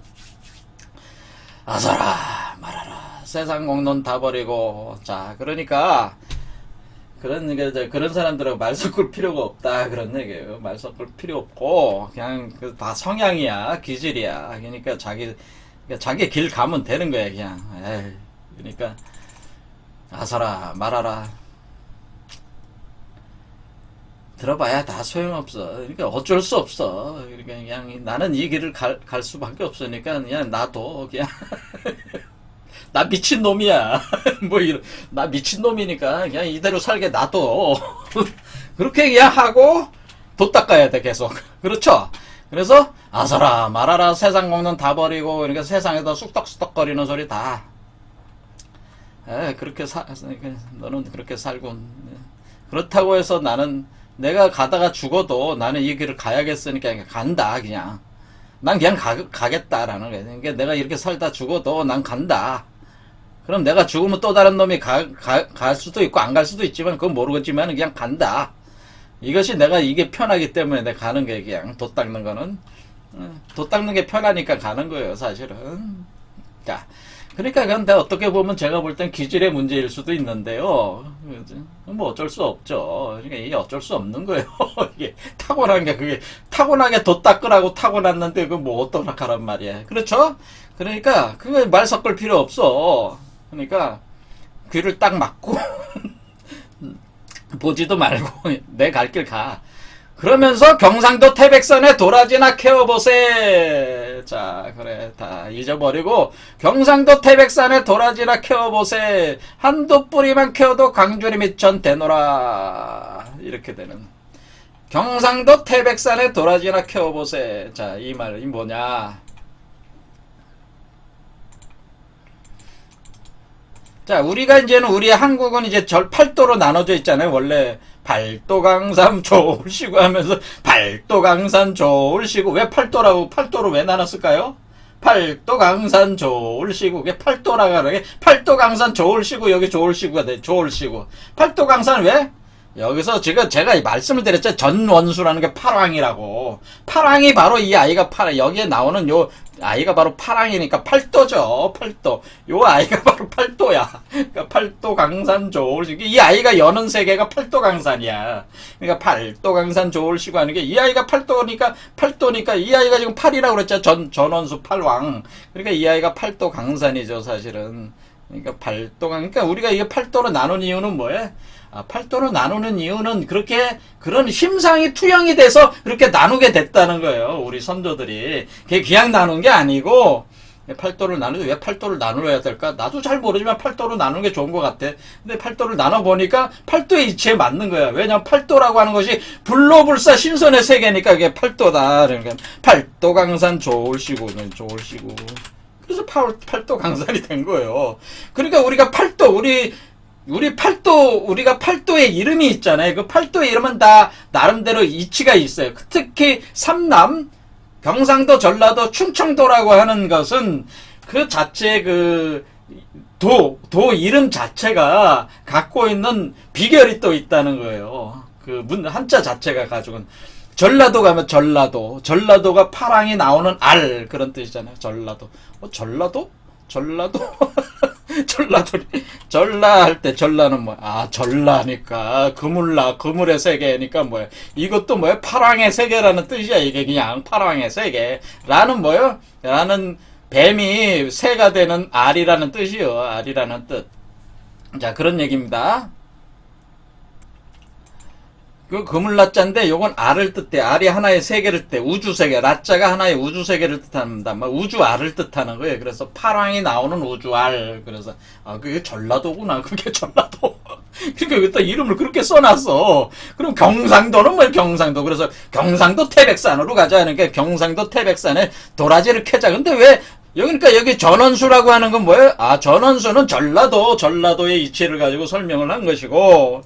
아서라 말아라. 세상 공론 다 버리고. 자, 그러니까 그런 사람들하고 말 섞을 필요가 없다, 그런 얘기예요. 말 섞을 필요 없고 그냥 다 성향이야, 기질이야. 그러니까 자기 길 가면 되는 거야, 그냥. 에이, 그러니까 아서라 말아라. 들어봐야 다 소용없어. 그러니까 어쩔 수 없어. 그러니까 그냥 나는 이 길을 갈 수밖에 없으니까 그냥 놔둬. 그냥 나 미친놈이야. 나 미친놈이니까 그냥 이대로 살게 놔둬. 그렇게 그냥 하고 도 닦아야 돼, 계속. 그렇죠? 그래서 아서라 말아라. 세상 공론 다 버리고 그러니까 세상에다 쑥덕쑥덕거리는 소리 다. 그렇게 너는 그렇게 살고. 그렇다고 해서 내가 가다가 죽어도 나는 이 길을 가야겠으니까 그냥 간다, 그냥. 난 그냥 가겠다라는 거야. 그러니까 내가 이렇게 살다 죽어도 난 간다. 그럼 내가 죽으면 또 다른 놈이 갈 수도 있고 안 갈 수도 있지만 그건 모르겠지만 그냥 간다. 이것이 내가 이게 편하기 때문에 내가 가는 게 그냥 도 닦는 거는. 도 닦는 게 편하니까 가는 거예요, 사실은. 자, 그러니까 근데 어떻게 보면 제가 볼 땐 기질의 문제일 수도 있는데요. 뭐 어쩔 수 없죠. 그러니까 이게 어쩔 수 없는 거예요. 이게 타고난 게 그게 타고나게 도 닦으라고 타고났는데 그 뭐 어떡하란 말이야. 그렇죠? 그러니까 그거 말 섞을 필요 없어. 그러니까 귀를 딱 막고 보지도 말고 내 갈 길 가. 그러면서 경상도 태백산에 도라지나 캐어보세. 자, 그래. 다 잊어버리고 경상도 태백산에 도라지나 캐어보세. 한두 뿌리만 캐어도 강주리 미천 대노라. 이렇게 되는. 경상도 태백산에 도라지나 캐어보세. 자, 이 말이 뭐냐. 자, 우리가 이제는 우리 한국은 이제 절 8도로 나눠져 있잖아요. 원래 팔도강산 조울시구 하면서 팔도강산 조울시구 왜 8도라고 8도로 왜 나눴을까요? 팔도강산 조울시구 왜 8도라고 하게 팔도강산 조울시구 여기 조울시구가 돼. 조울시구 팔도강산 왜? 여기서 지금 제가 말씀을 드렸죠. 전원수라는 게 파랑이라고. 파랑이 바로 이 아이가 파랑. 여기에 나오는 요 아이가 바로 파랑이니까 팔도죠. 팔도. 요 아이가 바로 팔도야. 그러니까 팔도 강산 조울시구. 이 아이가 여는 세계가 팔도 강산이야. 그러니까 팔도 강산 조울시구 하는 게 이 아이가 팔도니까 이 아이가 지금 팔이라고 그랬죠. 전원수 팔왕. 그러니까 이 아이가 팔도 강산이죠, 사실은. 그러니까 그러니까 우리가 이게 팔도로 나눈 이유는 뭐예요? 팔도로 나누는 이유는 그런 심상이 투영이 돼서 그렇게 나누게 됐다는 거예요. 우리 선조들이. 그게 그냥 나눈 게 아니고, 팔도를 나누는데 왜 팔도를 나누어야 될까? 나도 잘 모르지만 팔도로 나누는 게 좋은 것 같아. 근데 팔도를 나눠보니까 팔도의 이치에 맞는 거야. 왜냐면 팔도라고 하는 것이 불로불사 신선의 세계니까 그게 팔도다. 그러니까 팔도강산 조울시구는 조울시구. 그래서 팔도 강산이 된 거예요. 그러니까 우리가 우리가 팔도의 이름이 있잖아요. 그 팔도의 이름은 다 나름대로 이치가 있어요. 특히 삼남, 경상도, 전라도, 충청도라고 하는 것은 그 자체 도 이름 자체가 갖고 있는 비결이 또 있다는 거예요. 한자 자체가 가지고. 전라도 가면 전라도가 파랑이 나오는 알 그런 뜻이잖아요. 전라도. 전라도? 전라 할 때 전라는 뭐야? 전라니까 그물의 세계니까 뭐야? 이것도 뭐야? 파랑의 세계라는 뜻이야. 이게 그냥 파랑의 세계라는 뭐요? 라는 뱀이 새가 되는 알이라는 뜻이요. 알이라는 뜻. 자, 그런 얘기입니다. 그물라자인데 요건 알을 뜻해. 알이 하나의 세계를 뜻해. 우주세계. 라자가 하나의 우주세계를 뜻합니다. 우주 알을 뜻하는 거예요. 그래서 파랑이 나오는 우주 알. 그래서 그게 전라도구나. 그게 전라도. 그러니까 여기다 이름을 그렇게 써놨어. 그럼 경상도는 뭐예요? 경상도. 그래서 경상도 태백산으로 가자. 그러니까 경상도 태백산에 도라지를 캐자. 근데 왜 그러니까 여기 전원수라고 하는 건 뭐예요? 전원수는 전라도의 이치를 가지고 설명을 한 것이고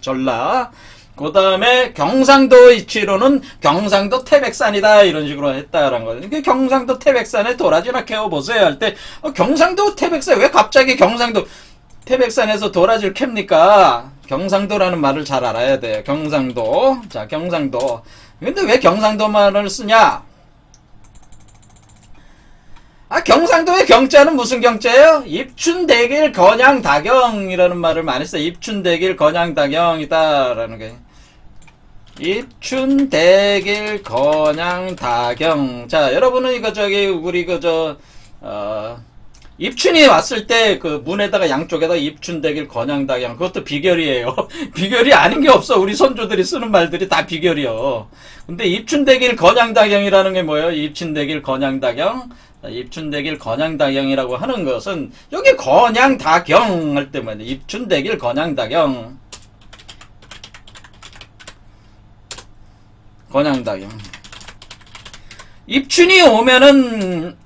그 다음에 경상도 이치로는 경상도 태백산이다 이런 식으로 했다라는 거예요. 그러니까 경상도 태백산에 도라지나 캐어보세요 할 때 경상도 태백산 왜 갑자기 경상도 태백산에서 도라지를 캡니까? 경상도라는 말을 잘 알아야 돼요. 경상도. 자, 경상도. 근데 왜 경상도 말을 쓰냐? 경상도의 경자는 무슨 경자예요? 입춘대길 건양다경이라는 말을 많이 써요. 입춘대길 건양다경이다라는 게. 입춘대길 건양다경. 자, 여러분은 입춘이 왔을 때 문에다가 양쪽에다 입춘대길 건양다경. 그것도 비결이에요. 비결이 아닌 게 없어. 우리 선조들이 쓰는 말들이 다 비결이요. 근데 입춘대길 건양다경이라는 게 뭐예요? 입춘대길 건양다경. 입춘대길 건양다경이라고 하는 것은 여기 건양다경 할 때 뭐냐? 입춘대길 건양다경. 건양다경. 입춘이 오면은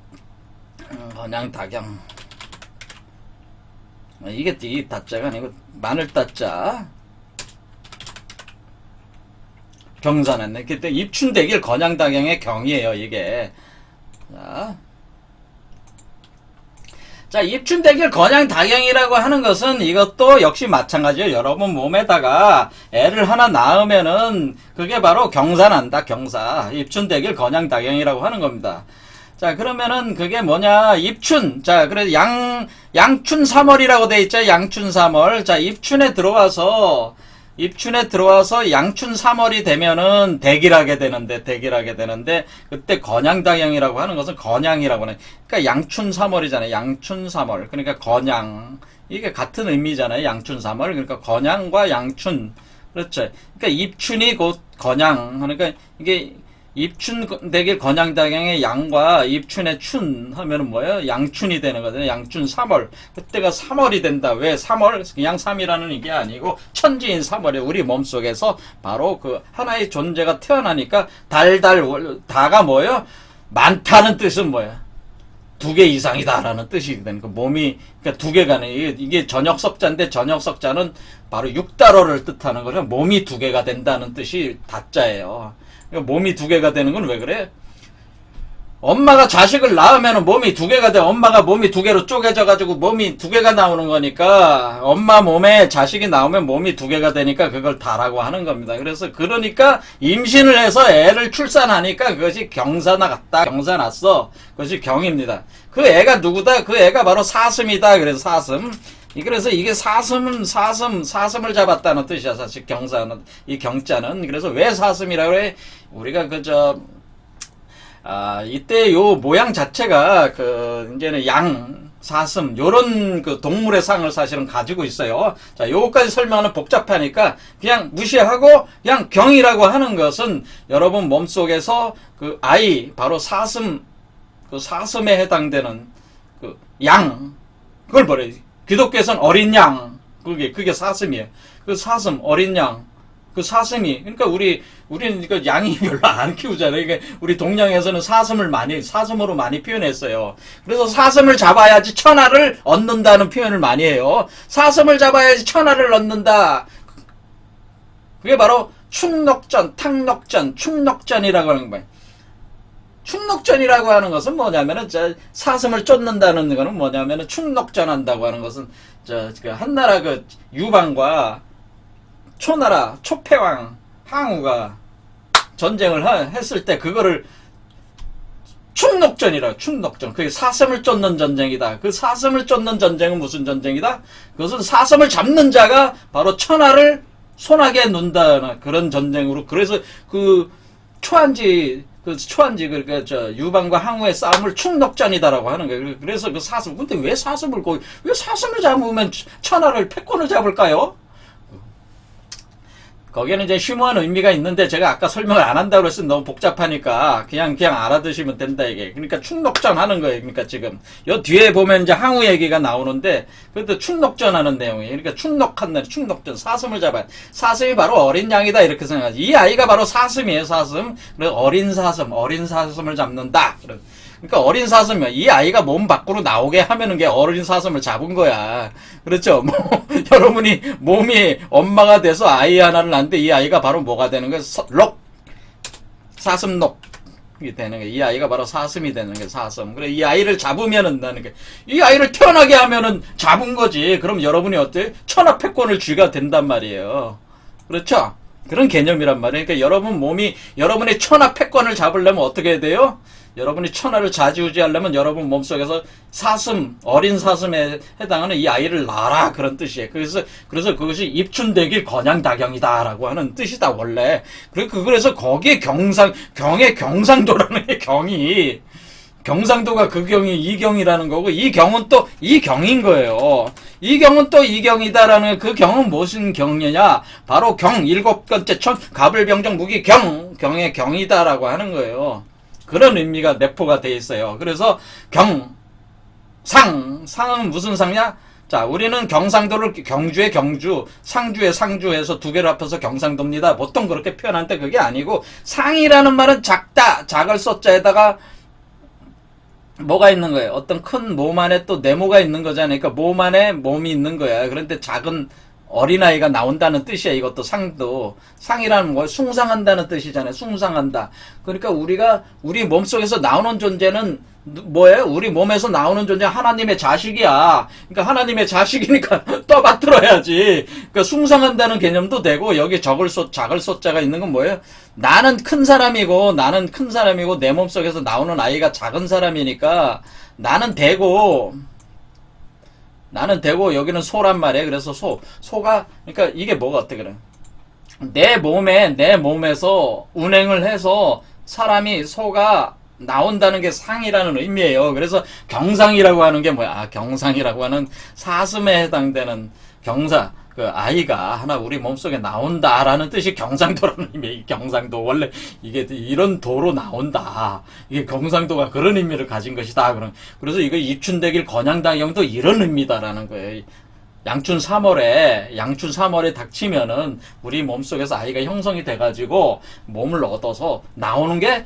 건양다경. 이게 이 다자가 아니고 마늘 다자. 경산했네. 그때 입춘대길 건양다경의 경이에요. 이게. 자, 입춘대길 건양다경이라고 하는 것은 이것도 역시 마찬가지예요. 여러분 몸에다가 애를 하나 낳으면은 그게 바로 경사난다. 경사. 입춘대길 건양다경이라고 하는 겁니다. 자, 그러면은 그게 뭐냐? 입춘. 자, 그래서 양춘 3월이라고 돼 있죠. 양춘 3월. 자, 입춘에 들어와서 양춘 3월이 되면은 대길하게 되는데, 그때 건양당형이라고 하는 것은 건양이라고 하는, 그러니까 양춘 3월이잖아요. 양춘 3월. 그러니까 건양. 이게 같은 의미잖아요. 양춘 3월. 그러니까 건양과 양춘. 그렇죠. 그러니까 입춘이 곧 건양. 그러니까 이게 입춘 대길 건양당형의 양과 입춘의 춘 하면은 뭐예요? 양춘이 되는 거잖아요. 양춘 3월. 그때가 3월이 된다. 왜 3월? 그냥 3이라는 이게 아니고 천지인 3월에 우리 몸속에서 바로 그 하나의 존재가 태어나니까 다가 뭐예요? 많다는 뜻은 뭐야? 2개 이상이다라는 뜻이 되는 거. 몸이, 그러니까 2개가, 이게 전역석자인데, 전역석자는 바로 6달러를 뜻하는 거죠. 몸이 2개가 된다는 뜻이 다자예요. 그러니까 몸이 2개가 되는 건 왜 그래? 엄마가 자식을 낳으면 몸이 2개가 돼. 엄마가 몸이 2개로 쪼개져가지고 몸이 2개가 나오는 거니까, 엄마 몸에 자식이 나오면 몸이 2개가 되니까 그걸 다라고 하는 겁니다. 그래서, 그러니까 임신을 해서 애를 출산하니까 그것이 경사났어. 그것이 경입니다. 그 애가 누구다? 그 애가 바로 사슴이다. 그래서 사슴. 그래서 이게 사슴을 잡았다는 뜻이야. 사실 경사는, 이 경자는. 그래서 왜 사슴이라고 해? 우리가 이때 요 모양 자체가 이제는 양, 사슴, 요런 동물의 상을 사실은 가지고 있어요. 자, 요거까지 설명하는 복잡하니까 그냥 무시하고 그냥 경이라고 하는 것은 여러분 몸속에서 아이, 바로 사슴, 사슴에 해당되는 양, 그걸 뭐래? 기독교에서는 어린 양, 그게 사슴이에요. 사슴, 어린 양. 사슴이, 그러니까 우리는 양이 별로 안 키우잖아요. 그러니까 우리 동양에서는 사슴으로 많이 표현했어요. 그래서 사슴을 잡아야지 천하를 얻는다는 표현을 많이 해요. 사슴을 잡아야지 천하를 얻는다. 그게 바로 충록전, 탕록전, 충록전이라고 하는 거예요. 충록전이라고 하는 것은 뭐냐면은, 사슴을 쫓는다는 거는 뭐냐면은, 충록전 한다고 하는 것은, 한나라 유방과 초나라, 초패왕, 항우가 전쟁을 했을 때 그거를 충록전. 그게 사슴을 쫓는 전쟁이다. 그 사슴을 쫓는 전쟁은 무슨 전쟁이다? 그것은 사슴을 잡는 자가 바로 천하를 손아귀에 놓는다. 그런 전쟁으로. 그래서 그러니까 유방과 항우의 싸움을 충록전이다라고 하는 거예요. 그래서 근데 왜 사슴을 잡으면 천하를 패권을 잡을까요? 거기에는 이제 심오한 의미가 있는데 제가 아까 설명을 안 한다고 했으면 너무 복잡하니까 그냥 알아두시면 된다 이게. 그러니까 충록전 하는 거예요. 그러니까 지금 요 뒤에 보면 이제 항우 얘기가 나오는데 그것도 충록전 하는 내용이에요. 그러니까 충록전 사슴을 잡아요. 사슴이 바로 어린 양이다 이렇게 생각하지. 이 아이가 바로 사슴이에요. 사슴. 그래서 어린 사슴을 잡는다. 그러니까 어린 사슴이야. 이 아이가 몸 밖으로 나오게 하면은 게 어린 사슴을 잡은 거야. 그렇죠? 여러분이 몸이 엄마가 돼서 아이 하나를 낳는데 이 아이가 바로 뭐가 되는 거야? 사슴록이 되는 거야. 이 아이가 바로 사슴이 되는 거야. 사슴. 그래, 이 아이를 잡으면은 나는 게, 이 아이를 태어나게 하면은 잡은 거지. 그럼 여러분이 어때? 천하패권을 쥐가 된단 말이에요. 그렇죠? 그런 개념이란 말이에요. 그러니까 여러분의 천하패권을 잡으려면 어떻게 해야 돼요? 여러분이 천하를 좌지우지하려면 여러분 몸속에서 어린 사슴에 해당하는 이 아이를 낳아라. 그런 뜻이에요. 그래서 그것이 입춘대길 건양다경이다. 라고 하는 뜻이다, 원래. 그래서 거기에 경의 경상도라는 게 경상도가 그 경이 이 경이라는 거고, 이 경은 또 이 경인 거예요. 이 경은 또 이 경이다라는 그 경은 무슨 경이냐? 바로 일곱 번째 천, 가불병정 무기 경의 경이다라고 하는 거예요. 그런 의미가 내포가 돼 있어요. 그래서 상은 무슨 상이냐? 자, 우리는 경상도를 경주의 경주, 상주의 상주해서 두 개를 합해서 경상도입니다. 보통 그렇게 표현하는데 그게 아니고, 상이라는 말은 작다, 작을 쏘자에다가 뭐가 있는 거예요? 어떤 큰 몸 안에 또 네모가 있는 거잖아요. 그러니까 몸 안에 몸이 있는 거야. 그런데 작은 어린아이가 나온다는 뜻이야. 이것도 상이라는 거 숭상한다는 뜻이잖아요. 숭상한다. 그러니까 우리 몸속에서 나오는 존재는 뭐예요? 우리 몸에서 나오는 존재 하나님의 자식이야. 그러니까 하나님의 자식이니까 떠받들어야지. 그러니까 숭상한다는 개념도 되고, 여기 작을 소자가 있는 건 뭐예요? 나는 큰 사람이고 내 몸속에서 나오는 아이가 작은 사람이니까 나는 되고, 나는 되고 여기는 소란 말이에요. 그래서 소가 그러니까 이게 뭐가 어때 그래? 내 몸에서 운행을 해서 사람이 소가 나온다는 게 상이라는 의미예요. 그래서 경상이라고 하는 게 뭐야? 경상이라고 하는 사슴에 해당되는 경사. 그 아이가 하나 우리 몸속에 나온다라는 뜻이 경상도라는 의미. 경상도 원래 이게 이런 도로 나온다. 이게 경상도가 그런 의미를 가진 것이다. 그래서 이거 입춘대길 건양당형도 이런 의미다라는 거예요. 양춘 3월에 닥치면은 우리 몸속에서 아이가 형성이 돼가지고 몸을 얻어서 나오는 게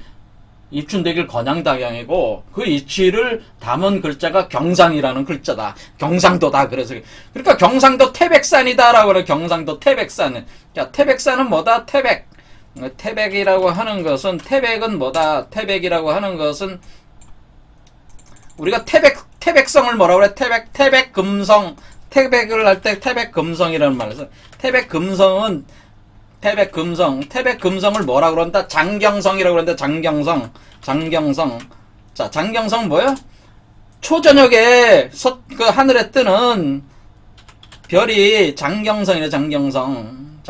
입춘대길 건양당형이고 그 이치를 담은 글자가 경상이라는 글자다. 경상도다. 그래서 그러니까 경상도 태백산이다라고 그래. 경상도 태백산은. 자, 태백산은 뭐다? 태백이라고 하는 것은 태백은 뭐다? 태백이라고 하는 것은 우리가 태백성을 뭐라고 그래? 태백금성. 태백을 할 때 태백금성이라는 말을 써. 태백금성을 뭐라 그런다? 장경성이라고 그런다. 장경성. 자, 장경성 뭐야? 초저녁에 그 하늘에 뜨는 별이 장경성이래. 장경성.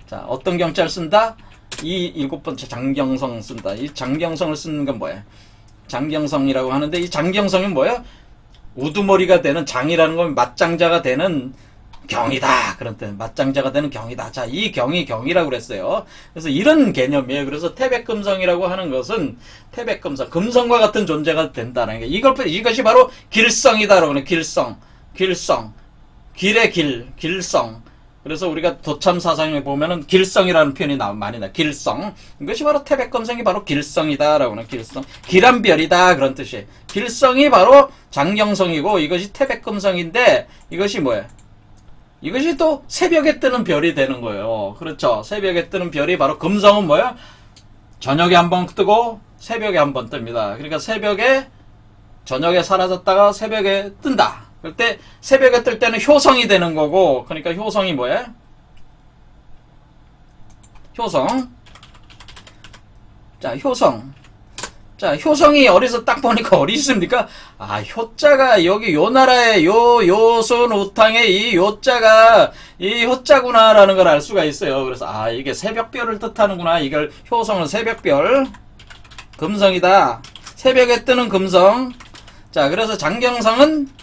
자, 어떤 경자를 쓴다? 이 7번째 장경성 쓴다. 이 장경성을 쓰는 건 뭐야? 장경성이라고 하는데 이 장경성이 뭐야? 우두머리가 되는 장이라는 건 맞장자가 되는 경이다. 그런 뜻. 맞장자가 되는 경이다. 자, 이 경이라고 그랬어요. 그래서 이런 개념이에요. 그래서 태백금성이라고 하는 것은 금성과 같은 존재가 된다는 게 이것이 바로 길성이다라고 하는 길성. 길의 길성. 그래서 우리가 도참사상에 보면은 길성이라는 표현이 많이 나와요. 길성. 이것이 바로 태백금성이 바로 길성이다라고 하는 길성. 길한 별이다. 그런 뜻이에요. 길성이 바로 장경성이고 이것이 태백금성인데 이것이 뭐예요? 이것이 또 새벽에 뜨는 별이 되는 거예요. 그렇죠. 새벽에 뜨는 별이 바로 금성은 뭐야? 저녁에 한번 뜨고 새벽에 한번 뜹니다. 그러니까 저녁에 사라졌다가 새벽에 뜬다. 그럴 때 새벽에 뜰 때는 효성이 되는 거고 그러니까 효성이 뭐야? 효성. 자, 효성이 어디서 딱 보니까 어디 있습니까? 효자가 여기 요 나라의 요순 우탕의 이 요자가 이 효자구나라는 걸 알 수가 있어요. 그래서 이게 새벽별을 뜻하는구나. 이걸 효성은 새벽별. 금성이다. 새벽에 뜨는 금성. 자, 그래서 장경성은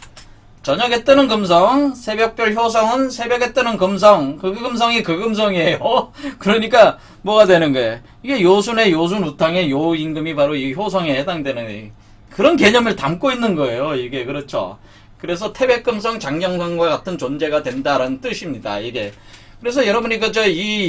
저녁에 뜨는 금성, 새벽별 효성은 새벽에 뜨는 금성, 그 금성이 그 금성이에요. 그러니까 뭐가 되는 거예요? 이게 요순의 요순 우탕의 요 임금이 바로 이 효성에 해당되는 그런 개념을 담고 있는 거예요. 이게 그렇죠. 그래서 태백금성, 장경성과 같은 존재가 된다라는 뜻입니다. 이게. 그래서 여러분이 이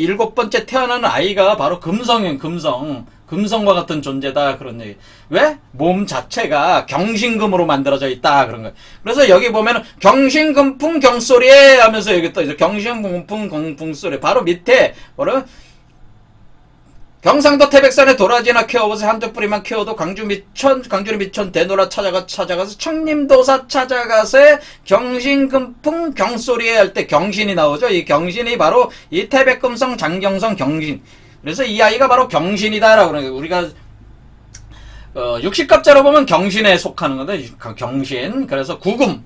7번째 태어나는 아이가 바로 금성과 같은 존재다. 그런 얘기. 왜? 몸 자체가 경신금으로 만들어져 있다. 그런 거예요. 그래서 여기 보면은 경신금풍 경소리에 하면서 여기 또 이제 경신금풍 경풍소리. 바로 밑에 뭐라? 경상도 태백산에 도라지나 키워보세요. 한두 뿌리만 키워도 광주리 미천 대노라 찾아가서 청림도사 찾아가서 경신금풍 경소리에 할 때 경신이 나오죠. 이 경신이 바로 이 태백금성 장경성 경신. 그래서 이 아이가 바로 경신이다라고 그러는 거예요. 우리가 60갑자로 보면 경신에 속하는 건데 경신. 그래서 구금.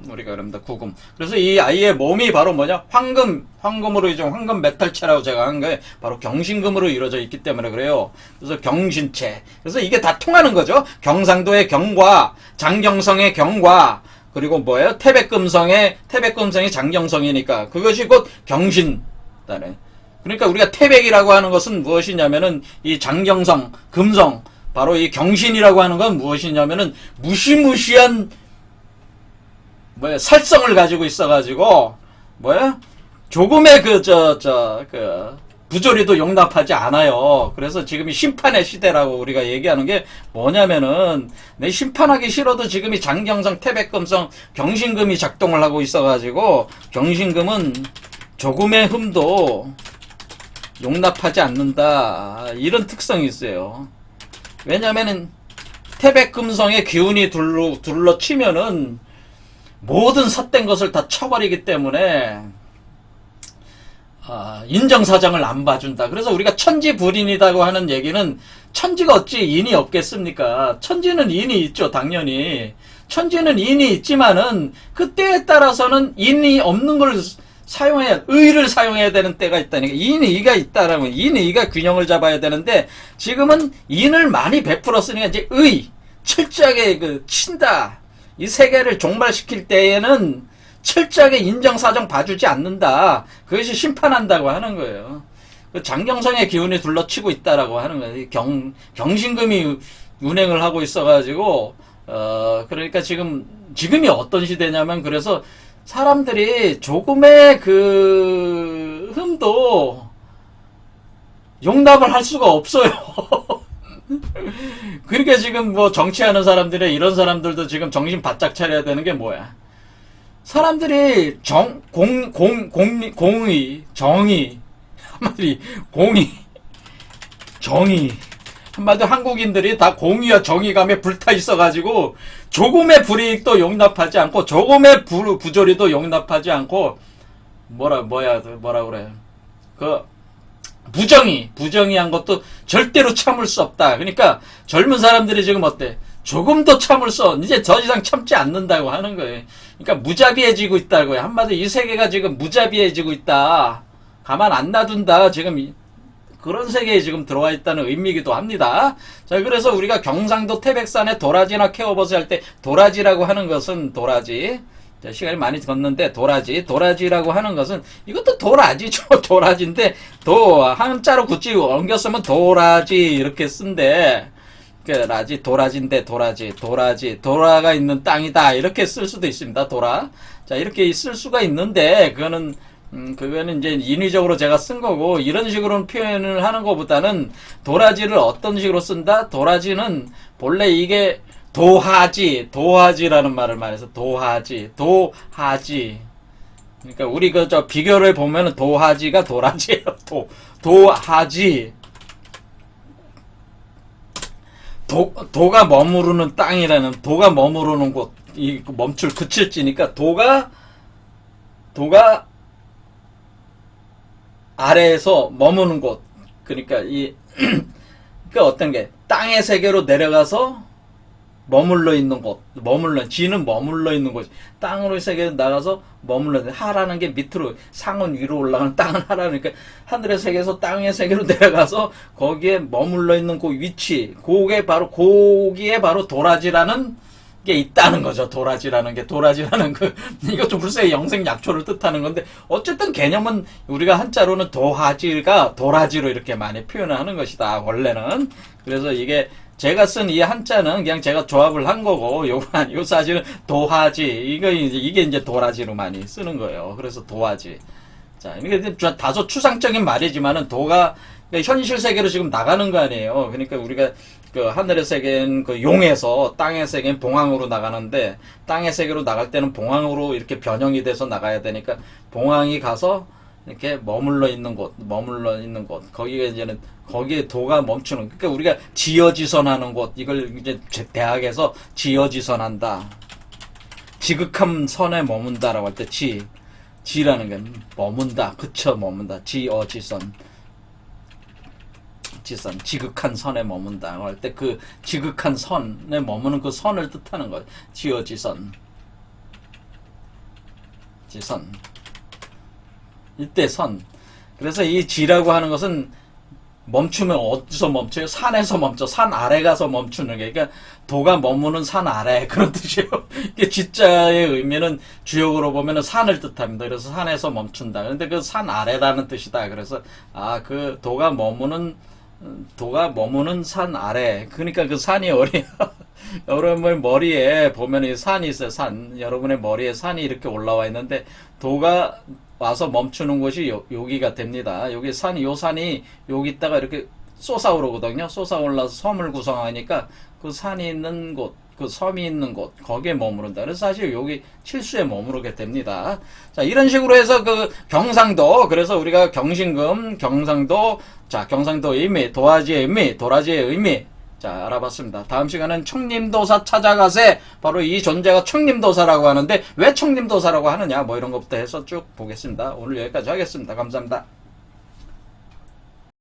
우리가 그럽니다. 구금. 그래서 이 아이의 몸이 바로 뭐냐? 황금으로 이제 황금 메탈체라고 제가 한 거에 바로 경신금으로 이루어져 있기 때문에 그래요. 그래서 경신체. 그래서 이게 다 통하는 거죠. 경상도의 경과, 장경성의 경과, 그리고 뭐예요? 태백금성이 장경성이니까 그것이 곧 경신다네. 그러니까 우리가 태백이라고 하는 것은 무엇이냐면은 이 장경성, 금성, 바로 이 경신이라고 하는 건 무엇이냐면은 무시무시한 살성을 가지고 있어가지고 조금의 부조리도 용납하지 않아요. 그래서 지금이 심판의 시대라고 우리가 얘기하는 게 뭐냐면은 내 심판하기 싫어도 지금이 장경성, 태백금성, 경신금이 작동을 하고 있어가지고 경신금은 조금의 흠도 용납하지 않는다. 이런 특성이 있어요. 왜냐면은 태백금성의 기운이 둘러치면은 모든 삿된 것을 다 쳐버리기 때문에 인정사정을 안 봐준다. 그래서 우리가 천지불인이라고 하는 얘기는 천지가 어찌 인이 없겠습니까? 천지는 인이 있죠. 당연히 천지는 인이 있지만은 그 때에 따라서는 인이 없는 걸 의를 사용해야 되는 때가 있다니까. 인의가 있다라면 인의가 균형을 잡아야 되는데 지금은 인을 많이 베풀었으니까 이제 철저하게 친다. 이 세계를 종말시킬 때에는 철저하게 인정사정 봐주지 않는다. 그것이 심판한다고 하는 거예요. 장경성의 기운이 둘러치고 있다라고 하는 거예요. 경신금이 운행을 하고 있어가지고, 그러니까 지금이 어떤 시대냐면, 그래서 사람들이 조금의 흠도 용납을 할 수가 없어요. 그러니까 지금 정치하는 사람들의 이런 사람들도 지금 정신 바짝 차려야 되는 게 뭐야? 사람들이 공의, 정의, 한마디, 정의. 한마디 한국인들이 다 공의와 정의감에 불타 있어가지고 조금의 불이익도 용납하지 않고 조금의 부조리도 용납하지 않고 뭐라 그래. 부정의한 것도 절대로 참을 수 없다. 그러니까 젊은 사람들이 지금 어때? 조금도 참을 수, 이제 더 이상 참지 않는다고 하는 거예요. 그러니까 무자비해지고 있다고요. 한마디로 이 세계가 지금 무자비해지고 있다. 가만 안 놔둔다. 지금 그런 세계에 지금 들어와 있다는 의미이기도 합니다. 자, 그래서 우리가 경상도 태백산에 도라지나 캐어버스 할 때 도라지라고 하는 것은 도라지. 자, 시간이 많이 걷는데 도라지라고 하는 것은 이것도 도라지죠. 도라지인데 한자로 굳이 옮겼으면 도라지 이렇게 쓴데 도라지인데 도라가 있는 땅이다 이렇게 쓸 수도 있습니다. 자, 이렇게 쓸 수가 있는데 그거는 이제 인위적으로 제가 쓴 거고, 이런 식으로 표현을 하는 것보다는 도라지를 어떤 식으로 쓴다? 도라지는 본래 이게 도화지라는 말을 말해서 도화지. 그러니까 우리 비교를 보면은 도화지가 도라지예요. 도화지. 도가 머무르는 땅이라는, 도가 머무르는 곳, 그칠지니까 도가 아래에서 머무는 곳. 그러니까 그러니까 어떤 게 땅의 세계로 내려가서 머물러 있는 곳. 지는 머물러 있는 곳. 땅으로 세계로 나가서 머물러 있는, 하라는 게 밑으로, 상은 위로 올라가는, 땅은 하라니까 하늘의 세계에서 땅의 세계로 내려가서 거기에 머물러 있는 그 위치, 거기에 바로 도라지라는 게 있다는 거죠. 도라지라는 이것도 글쎄 영생약초를 뜻하는 건데, 어쨌든 개념은 우리가 한자로는 도화지가 도라지로 이렇게 많이 표현을 하는 것이다, 원래는. 그래서 이게 제가 쓴 이 한자는 그냥 제가 조합을 한 거고, 요거 아니고 사실은 도화지, 이게 이제 도라지로 많이 쓰는 거예요. 그래서 도화지. 자, 이게 다소 추상적인 말이지만은 도가 현실 세계로 지금 나가는 거 아니에요. 그러니까 우리가 하늘의 세계는 용에서 땅의 세계는 봉황으로 나가는데, 땅의 세계로 나갈 때는 봉황으로 이렇게 변형이 돼서 나가야 되니까 봉황이 가서 이렇게 머물러 있는 곳, 거기에 도가 멈추는, 그러니까 우리가 지어지선하는 곳, 이걸 이제 대학에서 지어지선한다. 지극한 선에 머문다라고 할 때 지라는 게 머문다, 머문다, 지어지선. 지극한 선에 머문다 할 때 그 지극한 선에 머무는 그 선을 뜻하는 거예요. 지어지선. 이때 선. 그래서 이 지라고 하는 것은 멈추면 어디서 멈춰요? 산에서 멈춰. 산 아래 가서 멈추는 게. 그러니까 도가 머무는 산 아래, 그런 뜻이에요. 이게 지자의 의미는 주역으로 보면은 산을 뜻합니다. 그래서 산에서 멈춘다. 그런데 그 산 아래라는 뜻이다. 그래서 그 도가 머무는 산 아래. 그러니까 그 산이 어디야? 여러분 머리에 보면 이 산이 있어요. 산. 여러분의 머리에 산이 이렇게 올라와 있는데, 도가 와서 멈추는 곳이 여기가 됩니다. 요 산이 여기 있다가 이렇게 솟아오르거든요. 솟아올라서 섬을 구성하니까 그 산이 있는 곳, 그 섬이 있는 곳, 거기에 머무른다. 그래서 사실 여기 칠수에 머무르게 됩니다. 자, 이런 식으로 해서 경상도, 그래서 우리가 경신금, 경상도, 자, 경상도의 의미, 도라지의 의미, 자, 알아봤습니다. 다음 시간은 청림도사 찾아가세. 바로 이 존재가 청림도사라고 하는데, 왜 청림도사라고 하느냐, 이런 것부터 해서 쭉 보겠습니다. 오늘 여기까지 하겠습니다. 감사합니다.